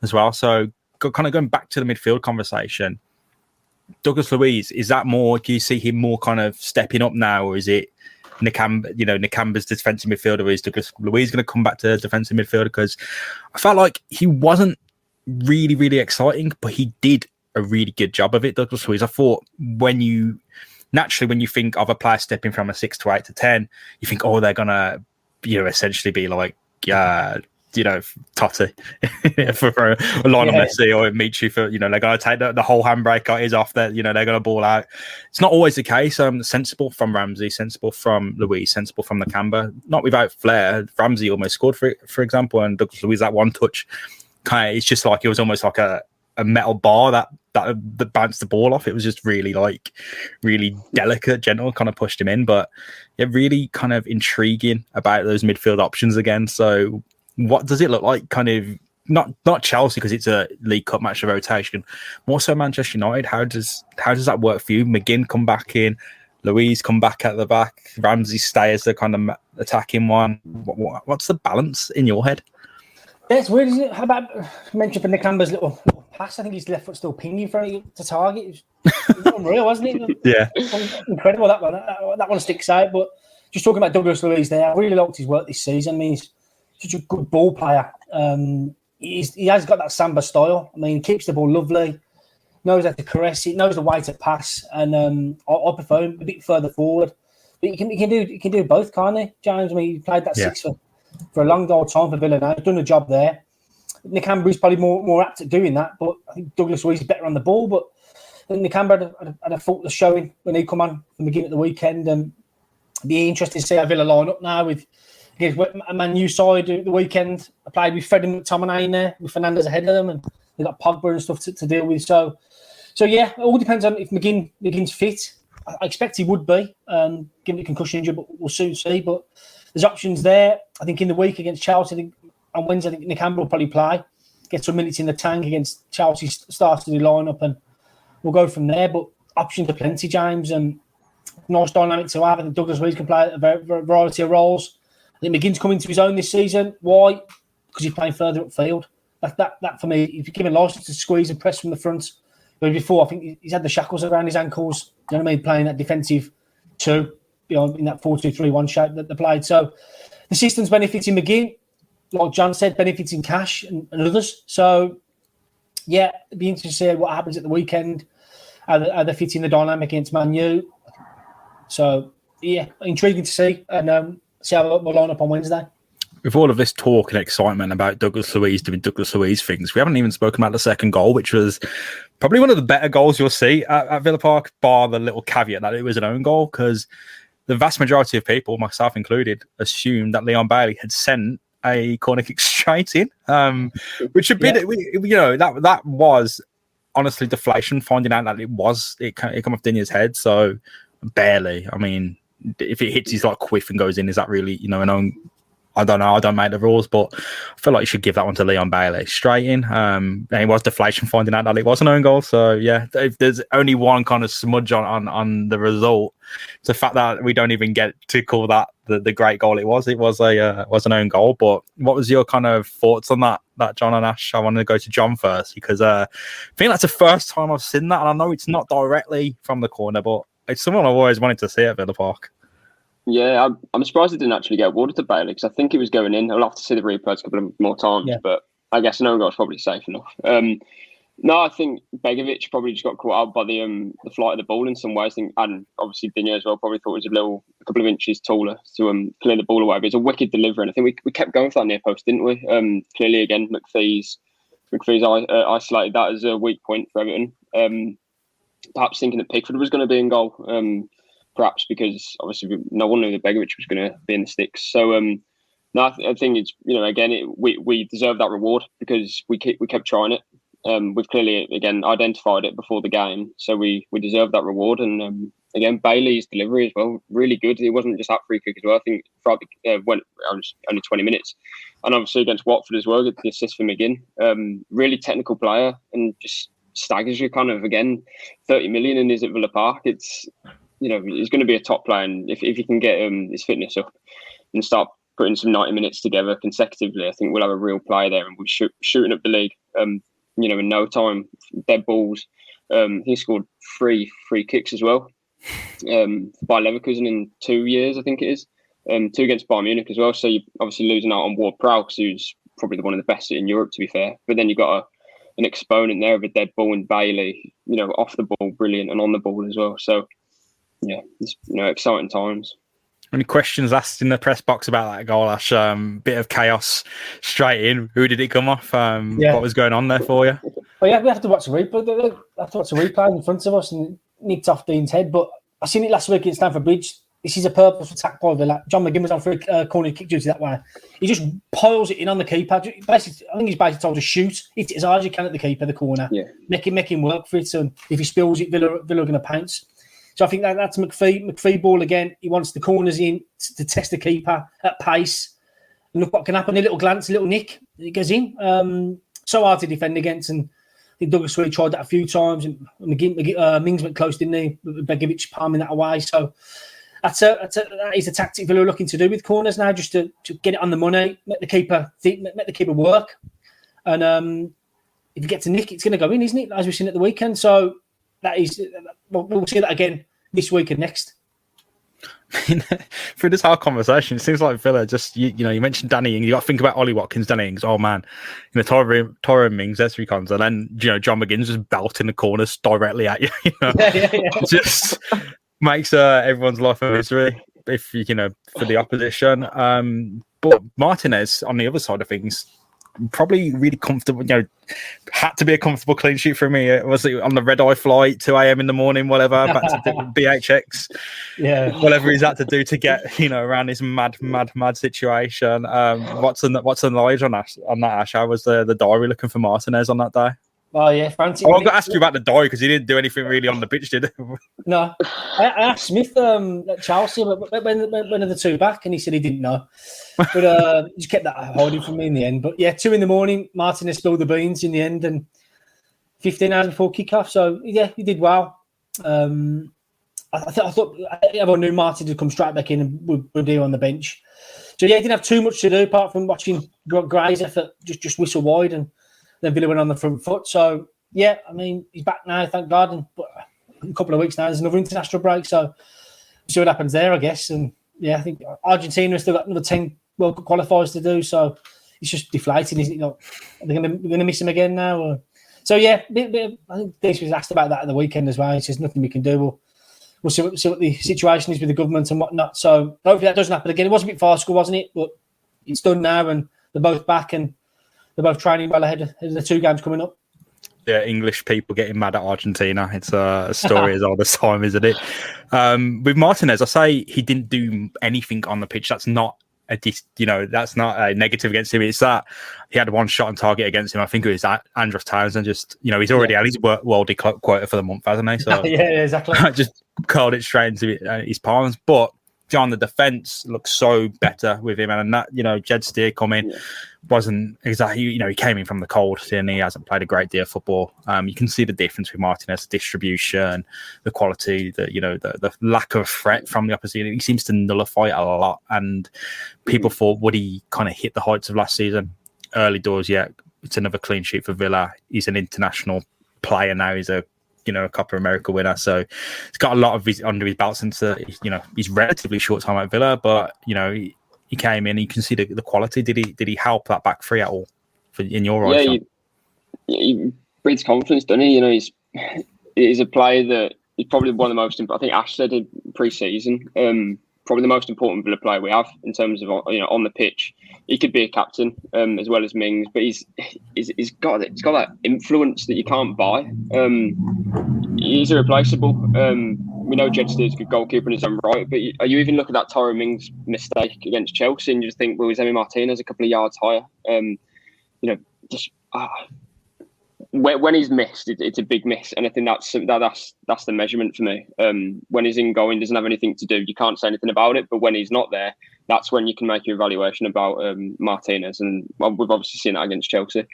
as well. So kind of going back to the midfield conversation, Douglas Luiz, is that more, do you see him more kind of stepping up now, or is it Nakamba's defensive midfielder, or is Douglas Luiz going to come back to defensive midfielder? Because I felt like he wasn't really, really exciting, but he did a really good job of it, Douglas Luiz. I thought not naturally, when you think of a player stepping from a 6 to 8 to 10, you think, oh, they're gonna, essentially be like, Totti for a Lionel Messi, or Michi for, they're going to take the whole handbrake is off there, they're going to ball out. It's not always the case. Sensible from Ramsey, sensible from Luiz, sensible from Nakamba, not without flair. Ramsey almost scored for example, and Douglas Luiz, that one touch, it's just like, it was almost like a metal bar that bounced the ball off. It was just really delicate, gentle, kind of pushed him in, but really kind of intriguing about those midfield options again. So what does it look like? Kind of not Chelsea, because it's a League Cup match of rotation. More so Manchester United. How does that work for you? McGinn come back in, Luiz come back at the back, Ramsey stay as the kind of attacking one. What's the balance in your head? Yeah, it's weird, isn't it? How about mention for Nakamba's little pass? I think his left foot still pinging for it to target. It was unreal, wasn't it? Yeah, incredible that one. That one sticks out. But just talking about Douglas Luiz there, I really liked his work this season. I mean, he's such a good ball player. He has got that Samba style. I mean, he keeps the ball lovely, knows how to caress it, knows the way to pass, and I prefer him a bit further forward. But he can do both, can't he, James? I mean, he played that six for a long old time for Villa now. He's done a job there. Nakamba is probably more apt at doing that, but I think Douglas Luiz is better on the ball. But I think Nakamba had a faultless showing when he come on from the beginning at the weekend. And it'd be interesting to see how Villa line up now with a Man U side at the weekend. I played with Fred and McTominay in there, with Fernandes ahead of them, and they got Pogba and stuff to deal with. So yeah, it all depends on if McGinn's fit. I expect he would be, given the concussion injury, but we'll soon see. But there's options there. I think in the week against Chelsea, on Wednesday, I think Nakamba will probably play, get some minutes in the tank against Chelsea, start to the lineup, and we'll go from there. But options are plenty, James, and nice dynamic to have. I think Douglas Luiz can play a variety of roles. I think McGinn's coming to his own this season. Why? Because he's playing further upfield. That for me, if you're given license to squeeze and press from the front, but before I think he's had the shackles around his ankles. You know what I mean? Playing that defensive two, in that 4-2-3-1 shape that they played. So the system's benefiting McGinn, like John said, benefiting Cash and others. So yeah, it'd be interesting to see what happens at the weekend, how they fit in the dynamic against Man U. So yeah, intriguing to see, and see how we'll line up on Wednesday. With all of this talk and excitement about Douglas Luiz doing Douglas Luiz things, we haven't even spoken about the second goal, which was probably one of the better goals you'll see at Villa Park, bar the little caveat that it was an own goal, because the vast majority of people, myself included, assumed that Leon Bailey had sent a corner kick straight in, which had been, that was honestly deflation, finding out that it came off Dinier's head, so barely. I mean, if it hits his like quiff and goes in, is that really, an own? I don't know. I don't make the rules, but I feel like you should give that one to Leon Bailey straight in. And it was deflation finding out that it was an own goal. So yeah, if there's only one kind of smudge on the result, it's the fact that we don't even get to call that the great goal it was. It was an own goal. But what was your kind of thoughts on that John and Ash? I want to go to John first, because I think that's the first time I've seen that, and I know it's not directly from the corner, but it's someone I've always wanted to see at Villa Park. Yeah, I'm surprised it didn't actually get awarded to Bailey, because I think it was going in. I'll have to see the replays a couple of more times, but I guess an own goal is probably safe enough. No, I think Begovic probably just got caught out by the flight of the ball in some ways. And obviously Digne as well probably thought it was a couple of inches taller to clear the ball away. But it's a wicked delivery, and I think we kept going for that near post, didn't we? Clearly, again, McPhee's isolated that as a weak point for Everton. Perhaps thinking that Pickford was going to be in goal. Perhaps because obviously no one knew that Begovic was going to be in the sticks. So no, I think it's again we deserve that reward because we kept trying it. We've clearly again identified it before the game, so we deserve that reward. And again, Bailey's delivery as well, really good. It wasn't just that free kick as well. I think throughout when I was only 20 minutes, and obviously against Watford as well, the assist for McGinn. Really technical player, and just staggers you kind of again. 30 million and is at Villa Park. It's he's going to be a top player, and if he can get his fitness up and start putting some 90 minutes together consecutively, I think we'll have a real player there, and we're shooting up the league. In no time, dead balls. He scored three free kicks as well by Leverkusen in 2 years, I think it is. 2 against Bayern Munich as well. So you're obviously losing out on Ward-Prowse, who's probably one of the best in Europe, to be fair. But then you've got an exponent there of a dead ball in Bailey, off the ball, brilliant, and on the ball as well. So Yeah, it's exciting times. Any questions asked in the press box about that goal, Ash? Bit of chaos straight in. Who did it come off? What was going on there for you? Oh yeah, we have to watch the replay. We have to watch the replay in front of us, and it nicked off Dean's head. But I seen it last week at Stamford Bridge. This is a purposeful attack by Villa. John McGinn was on for a corner kick duty that way. He just piles it in on the keeper. Basically, I think he's basically told to shoot it as hard as you can at the keeper, the corner. Yeah. Make him work for it. So if he spills it, Villa are going to pounce. So I think that's McPhee. McPhee ball again. He wants the corners in to test the keeper at pace. And look what can happen. A little glance, a little nick. It goes in. So hard to defend against. And I think Douglas Sweet tried that a few times. And Mings went close, didn't he? Begovic palming that away. So that is a tactic Villa are looking to do with corners now, just to get it on the money, make the keeper work. And if you get to nick, it's going to go in, isn't it? As we've seen at the weekend. So we'll see that again this week and next. Through this whole conversation, it seems like Villa just, you mentioned Danny Ings. You got to think about Ollie Watkins, Danny Ings. Oh man, Tyrone Mings, there's 3 cons, and then John McGinn's just belting the corners directly at you. It just makes everyone's life a misery if for the opposition. But Martinez on the other side of things, probably really comfortable. Had to be a comfortable clean sheet for me. Was it on the red eye flight, 2 a.m. in the morning, whatever, back to BHX, whatever he's had to do to get around this mad situation. What's the knowledge on that, Ash? How was the diary looking for Martinez on that day? Oh yeah, Francis. I've got to ask you about the diary because he didn't do anything really on the pitch, did he? No, I asked Smith at Chelsea when are the 2 back, and he said he didn't know. But he just kept that hiding from me in the end. But yeah, 2 a.m, Martinez spilled the beans in the end, and 15 hours before kickoff. So yeah, he did well. I thought everyone knew Martin would come straight back in and would be on the bench. So yeah, he didn't have too much to do apart from watching Gray's effort just whistle wide, and then Villa went on the front foot. So yeah, I mean, he's back now, thank God. And but in a couple of weeks now, there's another international break, so we'll see what happens there, I guess. And yeah, I think Argentina has still got another 10 World Cup qualifiers to do, so it's just deflating, isn't it? Are they going to miss him again now? Or... So yeah, I think Dave was asked about that at the weekend as well. He says nothing we can do. We'll see what the situation is with the government and whatnot. So hopefully that doesn't happen again. It was a bit farcical, wasn't it? But it's done now, and they're both back, and they're both training well ahead of the 2 games coming up. Yeah, English people getting mad at Argentina. It's a story as old as time, isn't it? With Martinez, I say he didn't do anything on the pitch. That's not that's not a negative against him. It's that he had 1 shot on target against him. I think it was Andros Townsend. Just he's already had his worldie quota for the month, hasn't he? So yeah, exactly. Just curled it straight into his palms. But John, the defense looks so better with him, and that Jed Steer coming wasn't exactly he came in from the cold, and he hasn't played a great deal of football. You can see the difference with Martinez, the distribution, the quality, the lack of threat from the opposition. He seems to nullify it a lot, and people thought would he kind of hit the heights of last season? Early doors, yeah. It's another clean sheet for Villa. He's an international player now. He's a Copa America winner. So he's got a lot of under his belt since, he's relatively short time at Villa, but, he came in, you can see the quality. Did he help that back three at all in your eyes? Yeah, he breeds confidence, doesn't he? He's a player that is probably one of the most, I think Ash said it pre-season, probably the most important Villa player we have in terms of, on the pitch. He could be a captain as well as Mings, but he's got that influence that you can't buy. He's irreplaceable. We know Jed Steer's a good goalkeeper in his own right, but you even look at that Tyrone Mings mistake against Chelsea and you just think, well, is Emi Martinez a couple of yards higher? When he's missed, it's a big miss, and I think that's the measurement for me. When he's in goal, doesn't have anything to do, you can't say anything about it. But when he's not there, that's when you can make your evaluation about Martinez, and we've obviously seen that against Chelsea.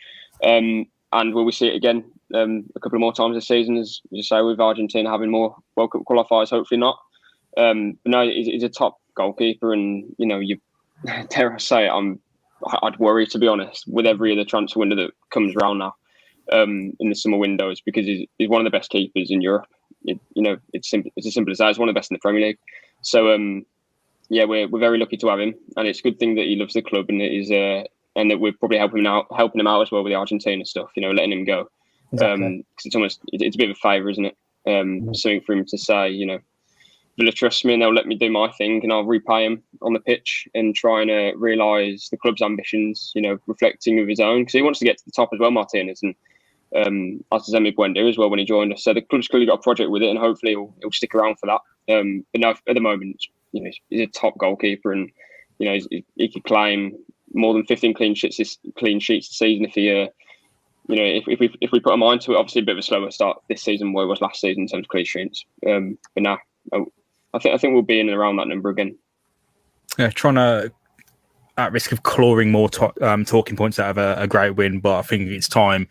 And will we see it again a couple of more times this season, as you say, with Argentina having more World Cup qualifiers? Hopefully not. But no, he's a top goalkeeper, and you dare I say it, I'd worry, to be honest, with every other transfer window that comes around now. In the summer windows, because he's one of the best keepers in Europe. It's as simple as that. He's one of the best in the Premier League. So we're very lucky to have him, and it's a good thing that he loves the club, and and that we're probably helping him out as well with the Argentina stuff. Letting him go, because it's a bit of a favour, isn't it? Something for him to say. Villa trust me and they'll let me do my thing, and I'll repay him on the pitch and try and realise the club's ambitions, reflecting of his own, because he wants to get to the top as well, Martinez, and as does Emi Buendia as well when he joined us. So the club's clearly got a project with it, and hopefully he'll stick around for that. But no, at the moment, he's a top goalkeeper, and he could claim more than 15 clean sheets this season if he. If we put a mind to it. Obviously a bit of a slower start this season where it was last season in terms of clean sheets. But now, I think we'll be in and around that number again. Yeah, trying to, at risk of clawing more talking points out of a great win, but I think it's time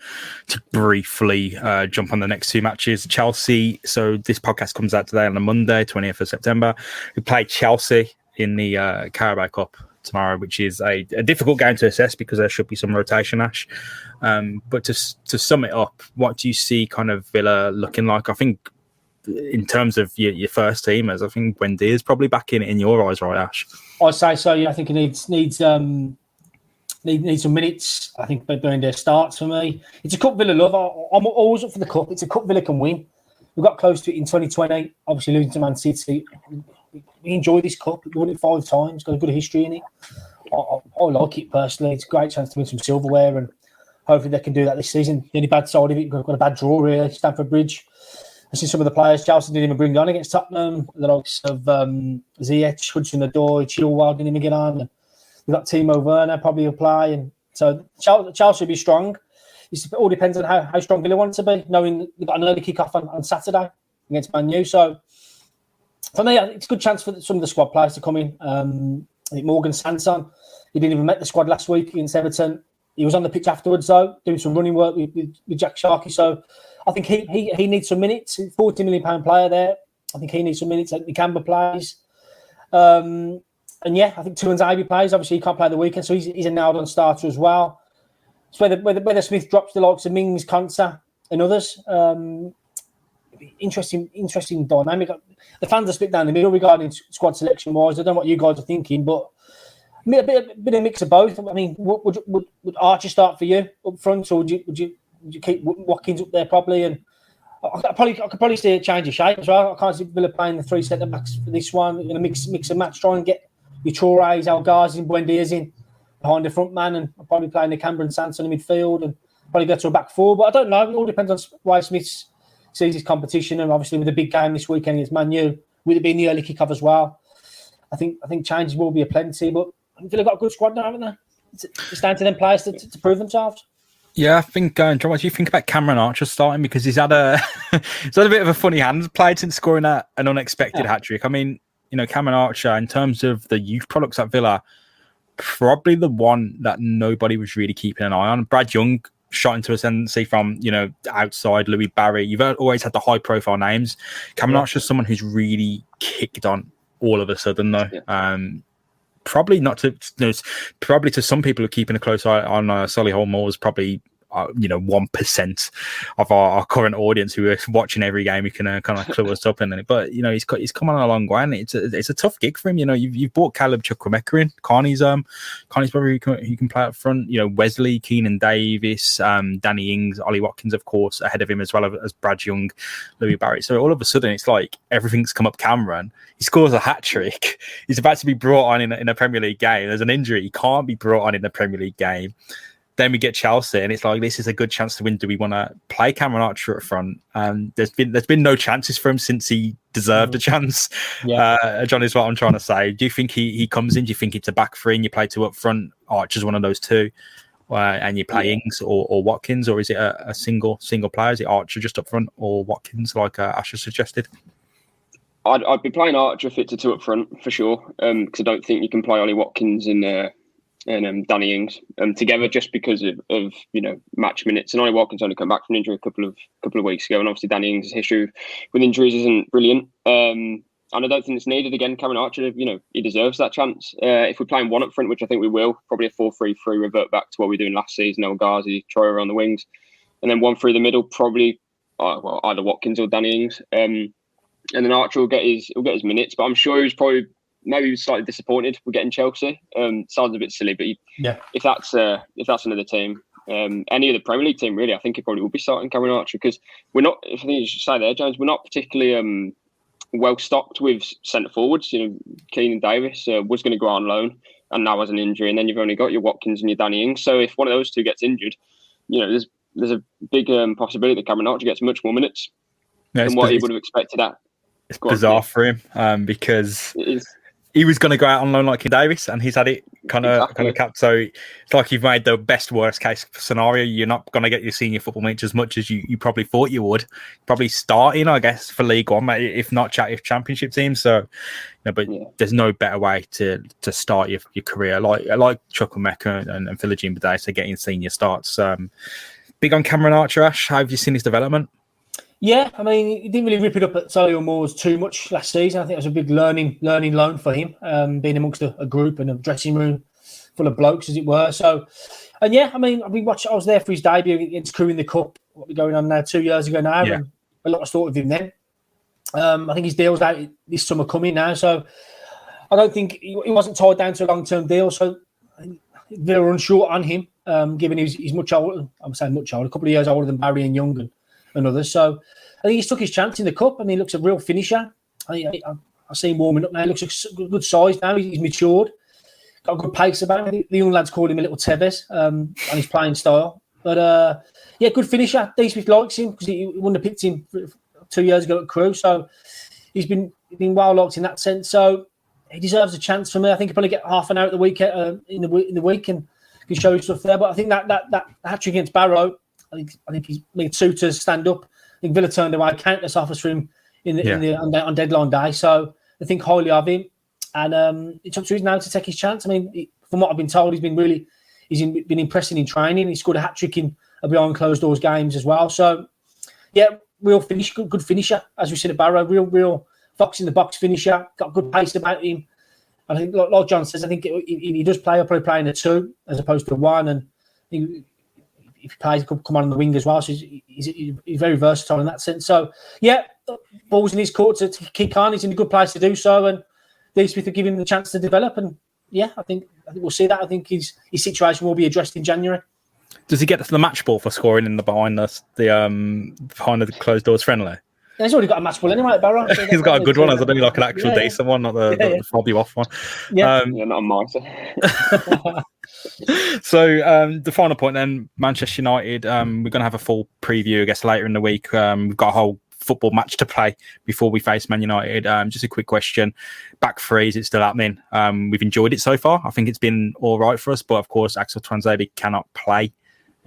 to briefly jump on the next two matches. Chelsea. So this podcast comes out today on a Monday, 20th of September. We play Chelsea in the Carabao Cup tomorrow, which is a difficult game to assess because there should be some rotation, Ash. But to sum it up, what do you see kind of Villa looking like? I think in terms of your first teamers, I think Buendia is probably back in your eyes, right, Ash? I'd say so. Yeah, I think he needs some minutes. I think Buendia starts for me. It's a cup Villa love. I'm always up for the cup. It's a cup Villa can win. We got close to it in 2020, obviously losing to Man City. We enjoy this cup. We won it 5 times. Got a good history in it. I like it personally. It's a great chance to win some silverware, and hopefully they can do that this season. The only bad side of it, got a bad draw really. Stamford Bridge. I see some of the players Chelsea didn't even bring on against Tottenham. The likes of Ziyech, Hudson-Odoi, Chilwell didn't even get on. And we've got Timo Werner probably will play, and so Chelsea will be strong. It all depends on how strong Villa want to be, knowing they've got an early kick-off on Saturday against Man U. So for me, it's a good chance for some of the squad players to come in. I think Morgan Sanson, he didn't even make the squad last week against Everton. He was on the pitch afterwards, though, doing some running work with Jack Sharkey. So I think he needs some minutes. £40 million player there. I think he needs some minutes. Like Nakamba plays. And yeah, I think Tuanzebe plays. Obviously, he can't play the weekend, so he's a nailed-on starter as well. It's whether Smith drops the likes of Mings, Konsa, and others. Interesting dynamic. The fans are split down the middle regarding squad selection-wise. I don't know what you guys are thinking, but a bit of a mix of both. I mean, would Archer start for you up front, or would you keep Watkins up there probably? And I could probably see a change of shape as well. I can't see Villa playing the 3 centre backs for this one. In a mix and match, try and get your Touré's, El Ghazi, and Buendia's in behind the front man, and I'll probably play Nakamba and Sanson in midfield, and probably go to a back 4. But I don't know. It all depends on why Smith sees his competition, and obviously with the big game this weekend against Man U, with it being the early kick-off as well, I think changes will be a plenty. But Villa got a good squad now, haven't they? It's down to them players to prove themselves. Yeah, I think, John, what do you think about Cameron Archer starting? Because he's had a bit of a funny hand played since scoring an unexpected hat-trick. I mean, Cameron Archer, in terms of the youth products at Villa, probably the one that nobody was really keeping an eye on. Brad Young shot into ascendancy from, outside, Louis Barry. You've always had the high-profile names. Cameron Archer's someone who's really kicked on all of a sudden, though. Yeah. Probably not to, probably to some people who are keeping a close eye on Solihull Moors, probably 1% of our current audience who are watching every game. You can kind of clue us up in it, but he's come on a long way, and it's a tough gig for him. You've bought Caleb Chukwuemeka in. Carney's probably who can play up front. Wesley, Keenan Davis, Danny Ings, Ollie Watkins, of course, ahead of him as well as Brad Young, Louis Barry. So all of a sudden, it's like everything's come up Cameron. He scores a hat trick. He's about to be brought on in a Premier League game. There's an injury. He can't be brought on in a Premier League game. Then we get Chelsea, and it's like, this is a good chance to win. Do we want to play Cameron Archer up front? There's been no chances for him since he deserved a chance. Yeah. John, is what I'm trying to say. Do you think he comes in? Do you think it's a back 3 and you play 2 up front? Archer's one of those 2, and you play Ings or Watkins, or is it a single player? Is it Archer just up front or Watkins, like Asher suggested? I'd be playing Archer if it's a 2 up front for sure, because I don't think you can play Ollie Watkins and Danny Ings together, just because of match minutes. And Ollie Watkins only come back from injury a couple of weeks ago, and obviously Danny Ings' history with injuries isn't brilliant. And I don't think it's needed again. Cameron Archer, he deserves that chance. If we're playing 1 up front, which I think we will, probably a 4-3-3, revert back to what we were doing last season. El Ghazi, Troyer on the wings, and then 1 through the middle, probably either Watkins or Danny Ings. And then Archer will get his minutes, but I'm sure he's probably maybe slightly disappointed with getting Chelsea. Sounds a bit silly, but if that's another team, any of the Premier League team really, I think he probably will be starting Cameron Archer, because we're not. I think you should say there, James, we're not particularly well stocked with centre forwards. You know, Keenan Davis was going to go on loan, and now has an injury, and then you've only got your Watkins and your Danny Ings. So if one of those two gets injured, you know, there's a big possibility that Cameron Archer gets much more minutes than what he would have expected at. It's bizarre for him because he was going to go out on loan like King Davis, and he's had it kind of capped. So it's like you've made the best worst case scenario. You're not going to get your senior football minutes as much as you probably thought you would. Probably starting, I guess, for League One, if not championship team. So, there's no better way to start your career like Chukwuemeka and Philogene Biday to getting senior starts. Big on Cameron Archer, Ash. How have you seen his development? Yeah, I mean, he didn't really rip it up at Solihull Moors too much last season. I think it was a big learning loan for him, being amongst a group and a dressing room full of blokes, as it were. So, and yeah, I mean, I was there for his debut against Crewe in the Cup. What we're going on now, 2 years ago now. Yeah. And a lot was thought of him then. I think his deal's out this summer coming now. So I don't think he wasn't tied down to a long-term deal. So they were unsure on him, given he's much older. I'm saying much older, a couple of years older than Barry and Young and others. So I think he's took his chance in the Cup, and he looks a real finisher. I've seen him warming up now. He looks a good size now. He's matured. Got a good pace about him. I think the young lads called him a little Tevez on his playing style. But, good finisher. D. Smith likes him because he wouldn't have picked him 2 years ago at Crewe. So he's been well liked in that sense. So he deserves a chance for me. I think he'll probably get half an hour at the weekend in the week and can show his stuff there. But I think that hat-trick against Barrow, I think he's made suitors stand up. I think Villa turned away countless offers for him on deadline day. So I think highly of him. And it's up to him now to take his chance. I mean, from what I've been told, he's been impressing in training. He scored a hat-trick in behind closed doors games as well. So, yeah, real finish, good finisher, as we said at Barrow. Real fox in the box finisher. Got good pace about him. I think, like John says, I think he does play. I'll probably play in a 2 as opposed to a 1. And if he plays, he could come on the wing as well. So he's very versatile in that sense. So, yeah, balls in his court to kick on. He's in a good place to do so. And D. Smith will give him the chance to develop. And, yeah, I think we'll see that. I think his situation will be addressed in January. Does he get the match ball for scoring in the behind the closed doors friendly? Yeah, he's already got a match ball anyway, Barrow. So he's got a good one, hasn't he? Like an actual decent one, not the fob you off one. Yeah, not a miser. So the final point then, Manchester United. We're going to have a full preview, I guess, later in the week. We've got a whole football match to play before we face Man United. Just a quick question. Back three, is it still happening? We've enjoyed it so far. I think it's been all right for us, but of course, Axel Tuanzebe cannot play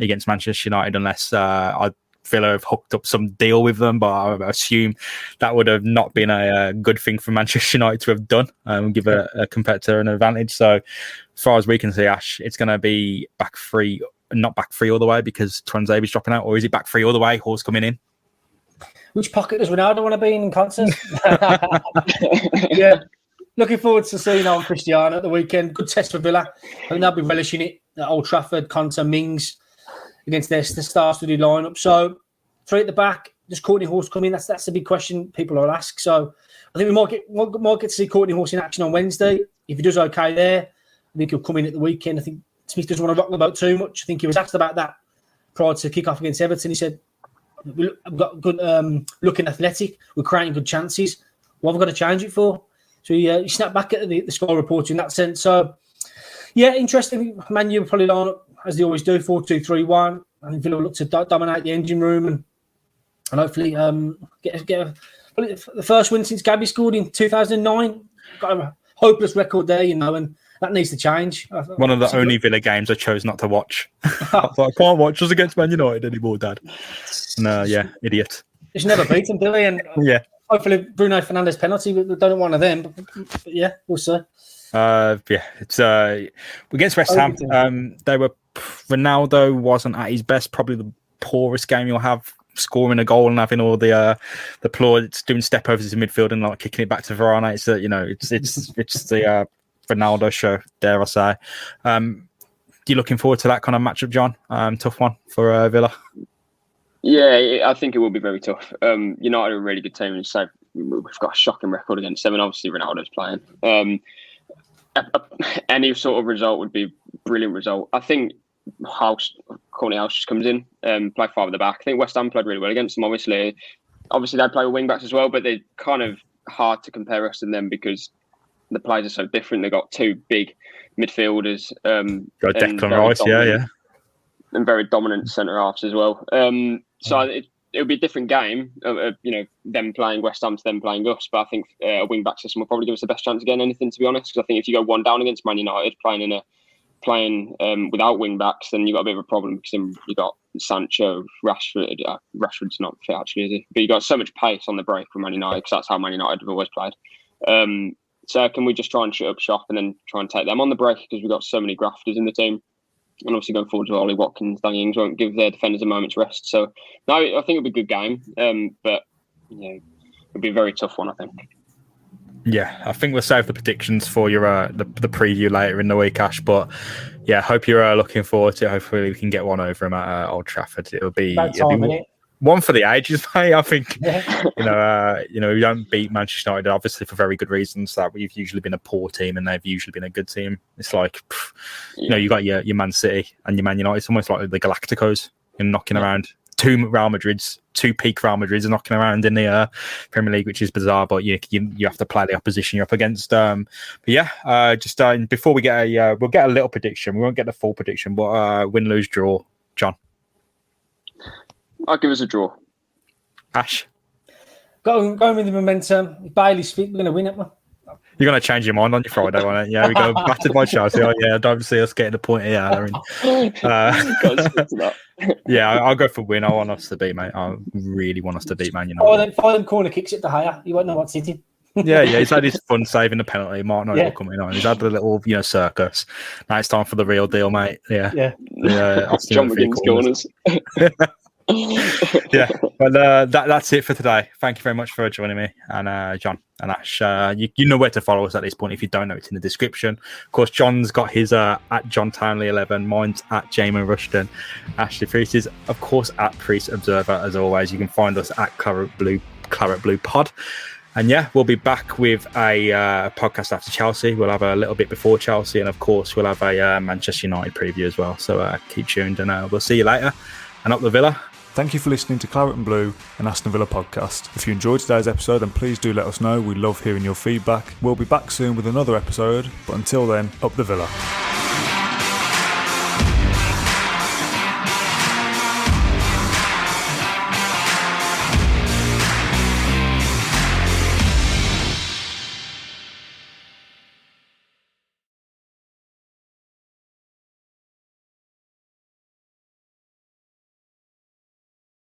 against Manchester United unless Villa have hooked up some deal with them, but I assume that would have not been a good thing for Manchester United to have done, give a competitor an advantage. So as far as we can see, Ash, it's going to be back three, not back three all the way because Tuanzebe's dropping out, or is it back three all the way, Horse coming in? Which pocket does Ronaldo want to be in concert? Yeah, looking forward to seeing on Cristiano at the weekend. Good test for Villa. I think they'll be relishing it at Old Trafford, Conte, Mings against their star-studded lineup. So 3 at the back, does Courtney Horse come in? That's the big question people will ask. So I think we might get to see Courtney Horse in action on Wednesday. If he does okay there, I think he'll come in at the weekend. I think Smith doesn't want to rock the boat too much. I think he was asked about that prior to kick-off against Everton. He said, we've got good looking athletic. We're creating good chances. What have we got to change it for? So he snapped back at the Sky reporter in that sense. So, yeah, interesting. Man U will probably line up, as they always do, 4-2-3-1. I think Villa will look to dominate the engine room and hopefully get the first win since Gabby scored in 2009. Got a hopeless record there, and that needs to change. One of the only Villa games I chose not to watch. I can't watch us against Man United anymore, Dad. No, yeah, idiot. It's never beat them, do they? And yeah. Hopefully Bruno Fernandes penalty. We don't want one of them. But yeah, we'll see. It's against West Ham. Ronaldo wasn't at his best. Probably the poorest game you'll have, scoring a goal and having all the applause, doing step overs in midfield and like kicking it back to Varane. It's the Ronaldo show, dare I say. You looking forward to that kind of matchup, John? Tough one for Villa. Yeah, I think it will be very tough. United are a really good team, and so we've got a shocking record against them, and obviously Ronaldo's playing. Any sort of result would be a brilliant result. I think Courtney House just comes in, play 5 at the back. I think West Ham played really well against them. Obviously they play with wing backs as well, but they kind of hard to compare us and them because the players are so different. They've got two big midfielders. Got Declan Rice, yeah. And very dominant centre halves as well. So it'll be a different game, them playing West Ham to them playing us. But I think a wing-back system will probably give us the best chance of getting anything, to be honest. Because I think if you go one down against Man United playing without wing-backs, then you've got a bit of a problem because then you've got Sancho, Rashford. Rashford's not fit, actually, is he? But you've got so much pace on the break from Man United because that's how Man United have always played. So can we just try and shut up shop and then try and take them on the break because we've got so many grafters in the team? And obviously going forward to Ollie Watkins, Danny Ings won't give their defenders a moment's rest. So, no, I think it'll be a good game. But, it'll be a very tough one, I think. Yeah, I think we'll save the predictions for your the preview later in the week, Ash. But, yeah, hope you're looking forward to it. Hopefully we can get one over him at Old Trafford. It'll be one for the ages, mate. I think, we don't beat Manchester United, obviously, for very good reasons, that we've usually been a poor team and they've usually been a good team. It's like, you got your Man City and your Man United. It's almost like the Galacticos. You're knocking around two peak Real Madrids are knocking around in the Premier League, which is bizarre, but you have to play the opposition you're up against. Before we get we'll get a little prediction. We won't get the full prediction, but win, lose, draw. John? I'll give us a draw. Ash? Going with the momentum. If Bailey's fit, we're going to win it, man. You're going to change your mind on your Friday, won't you? Yeah, we go battered by Chelsea. Oh, yeah, I don't see us getting the point here. I'll go for win. I want us to beat, mate. I really want us to beat Man United. Follow them corner kicks it to higher. You won't know what's hitting. He's had his fun saving the penalty. Mark knows what coming on. He's had the little, circus. Now it's time for the real deal, mate. Yeah. John McGinn's corners. Well, that's it for today. Thank you very much for joining me, and John and Ash. You know where to follow us at this point. If you don't know, it's in the description. Of course, John's got his at John Townley 11. Mine's at Jamin Rushton. Ashley Priest is, of course, at Priest Observer. As always, you can find us at Claret Blue Pod. And we'll be back with a podcast after Chelsea. We'll have a little bit before Chelsea, and of course, we'll have a Manchester United preview as well. So keep tuned, and we'll see you later. And up the Villa. Thank you for listening to Claret and Blue, an Aston Villa podcast. If you enjoyed today's episode, then please do let us know. We love hearing your feedback. We'll be back soon with another episode, but until then, up the Villa.